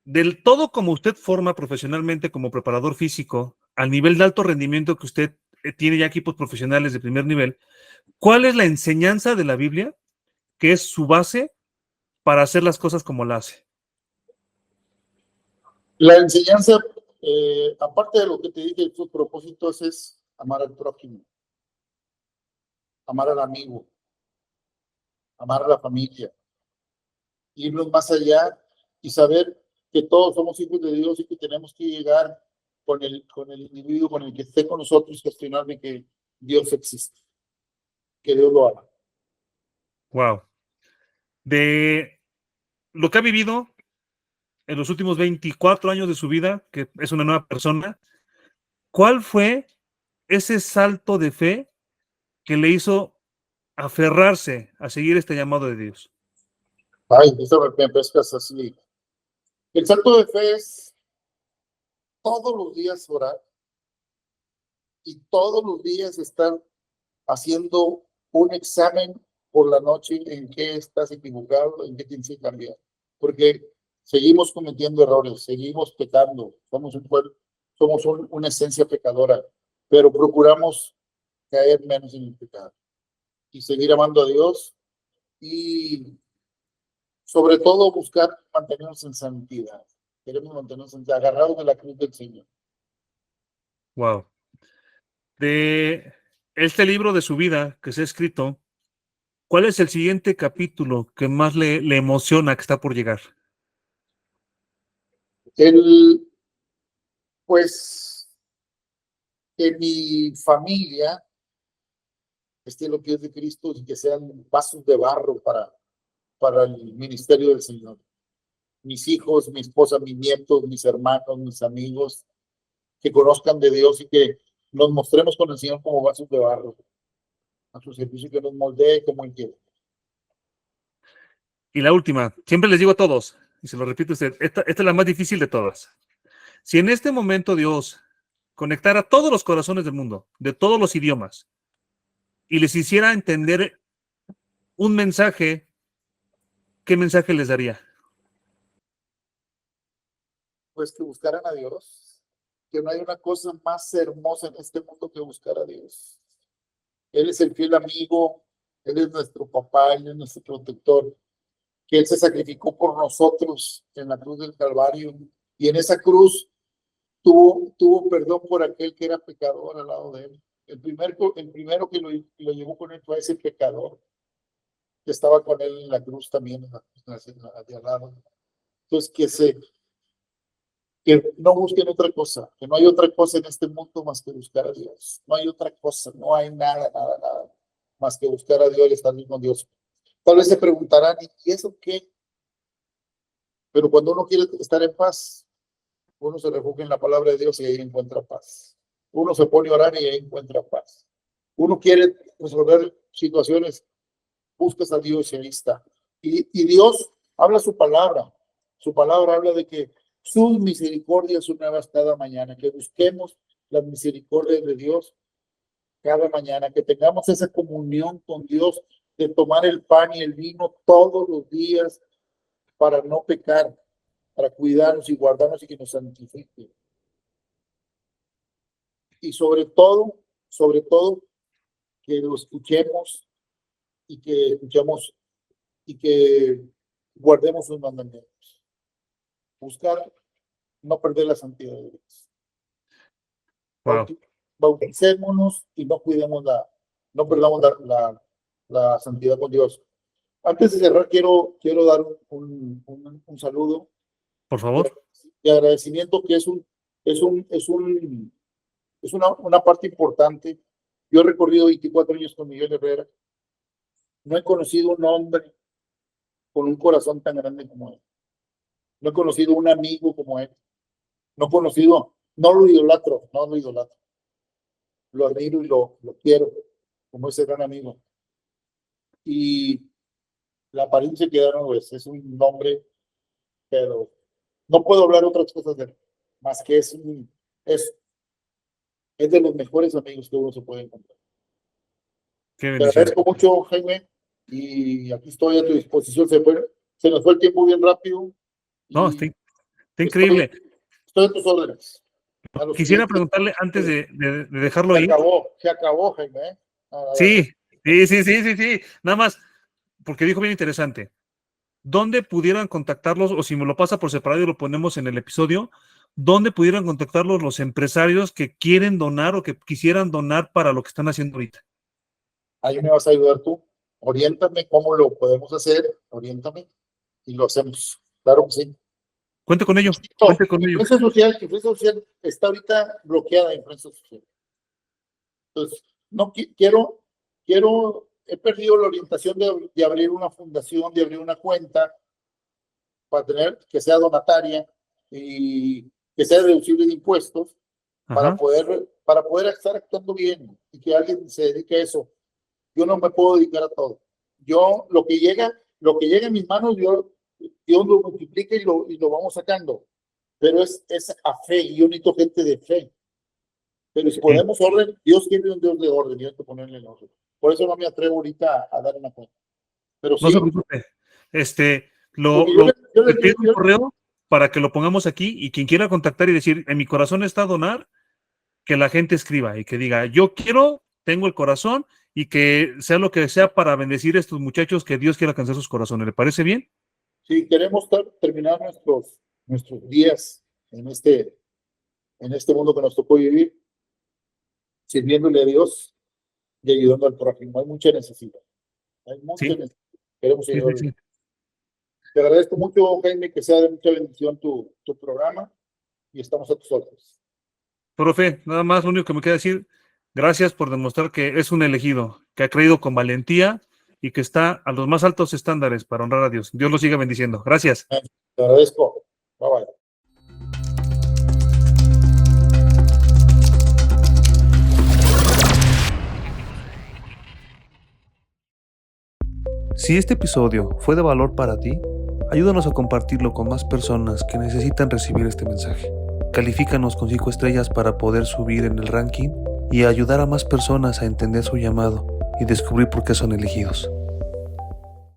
C: del todo como usted forma profesionalmente como preparador físico, al nivel de alto rendimiento que usted tiene ya equipos profesionales de primer nivel, ¿cuál es la enseñanza de la Biblia que es su base para hacer las cosas como la hace?
A: La enseñanza, aparte de lo que te dije, sus propósitos es amar al prójimo, amar al amigo, amar a la familia, irnos más allá y saber que todos somos hijos de Dios y que tenemos que llegar con el individuo, con el que esté con nosotros, gestionar de que Dios existe, que Dios lo haga.
C: Wow. De lo que ha vivido en los últimos 24 años de su vida, que es una nueva persona, ¿cuál fue ese salto de fe que le hizo aferrarse a seguir este llamado de Dios?
A: Ay, eso me pescas así. El salto de fe es todos los días orar y todos los días estar haciendo un examen por la noche en qué estás equivocado, en qué tienes que cambiar. Porque seguimos cometiendo errores, seguimos pecando, somos un pueblo, somos una esencia pecadora, pero procuramos caer menos en el pecado y seguir amando a Dios y sobre todo buscar mantenernos en santidad. Queremos mantenernos agarrados de la cruz del Señor.
C: Wow. De este libro de su vida que se ha escrito, ¿cuál es el siguiente capítulo que más le emociona que está por llegar?
A: Pues, que mi familia esté en los pies de Cristo y que sean vasos de barro para el ministerio del Señor. Mis hijos, mi esposa, mis nietos, mis hermanos, mis amigos, que conozcan de Dios y que nos mostremos con el Señor como vasos de barro, a su servicio, que nos moldee como Él quiere.
C: Y la última, siempre les digo a todos, y se lo repito a usted, esta es la más difícil de todas. Si en este momento Dios conectara todos los corazones del mundo, de todos los idiomas, y les hiciera entender un mensaje, ¿qué mensaje les daría?
A: Pues que buscaran a Dios, que no hay una cosa más hermosa en este mundo que buscar a Dios. Él es el fiel amigo, Él es nuestro papá, Él es nuestro protector, que Él se sacrificó por nosotros en la cruz del Calvario, y en esa cruz tuvo perdón por aquel que era pecador al lado de Él. El primero que lo llevó con Él fue ese pecador, que estaba con Él en la cruz también, de al lado. Entonces, que no busquen otra cosa, que no hay otra cosa en este mundo más que buscar a Dios. No hay otra cosa, no hay nada más que buscar a Dios y estar bien con Dios. Tal vez se preguntarán, ¿y eso qué? Pero cuando uno quiere estar en paz, uno se refugia en la palabra de Dios y ahí encuentra paz. Uno se pone a orar y ahí encuentra paz. Uno quiere resolver situaciones, buscas a Dios y ahí está. Y Dios habla su palabra. Su palabra habla de que sus misericordias son nuevas cada mañana, que busquemos las misericordias de Dios cada mañana, que tengamos esa comunión con Dios de tomar el pan y el vino todos los días para no pecar, para cuidarnos y guardarnos y que nos santifique. Y sobre todo, que lo escuchemos y que guardemos sus mandamientos. Buscar no perder la santidad de Dios.
C: Wow.
A: Bauticémonos y no perdamos la santidad con Dios. Antes de cerrar, quiero dar un saludo.
C: Por favor.
A: de agradecimiento que es una parte importante. Yo he recorrido 24 años con Miguel Herrera. No he conocido un hombre con un corazón tan grande como él. No he conocido un amigo como él. No lo idolatro. Lo admiro y lo quiero como ese gran amigo. Y la apariencia que da no es un hombre, pero no puedo hablar otras cosas de él, más que es de los mejores amigos que uno se puede encontrar.
C: Qué
A: Te
C: bendición.
A: agradezco mucho, Jaime, y aquí estoy a tu disposición. Se nos fue el tiempo bien rápido.
C: No,
A: y
C: está increíble.
A: Estoy a tus órdenes.
C: Quisiera preguntarle antes de dejarlo ir.
A: Se acabó, Jaime.
C: Sí. Nada más, porque dijo bien interesante. ¿Dónde pudieran contactarlos? O si me lo pasa por separado y lo ponemos en el episodio, ¿dónde pudieran contactarlos los empresarios que quieren donar o que quisieran donar para lo que están haciendo ahorita?
A: Ahí me vas a ayudar tú. Oriéntame cómo lo podemos hacer. Oriéntame y lo hacemos. Claro que sí.
C: Cuente con ello.
A: Influencia social está ahorita bloqueada, influencia social. Entonces, no he perdido la orientación de abrir una fundación, de abrir una cuenta para tener que sea donataria y que sea deducible de impuestos para poder estar actuando bien y que alguien se dedique a eso. Yo no me puedo dedicar a todo. Yo, lo que llega en mis manos, Dios lo multiplica y lo vamos sacando. Pero es a fe, y yo necesito gente de fe. Pero si ponemos orden, Dios tiene un Dios de orden, y hay que ponerle el orden. Por eso no me atrevo ahorita a dar una cuenta. Pero sí.
C: No se preocupe. Le pido un correo para que lo pongamos aquí y quien quiera contactar y decir, en mi corazón está donar, que la gente escriba y que diga, yo tengo el corazón y que sea lo que sea para bendecir a estos muchachos, que Dios quiera alcanzar sus corazones. ¿Le parece bien?
A: Sí, queremos terminar nuestros días en este mundo que nos tocó vivir, sirviéndole a Dios y ayudando al prójimo. Hay mucha necesidad. Necesidad. Queremos ayudar. Sí. Te agradezco mucho, Jaime, que sea de mucha bendición tu programa y estamos a tus órdenes.
C: Profe, nada más lo único que me queda decir, gracias por demostrar que es un elegido, que ha creído con valentía y que está a los más altos estándares para honrar a Dios. Dios lo siga bendiciendo. Gracias.
A: Te agradezco. Bye bye.
D: Si este episodio fue de valor para ti, ayúdanos a compartirlo con más personas que necesitan recibir este mensaje. Califícanos con 5 estrellas para poder subir en el ranking y ayudar a más personas a entender su llamado y descubrir por qué son elegidos.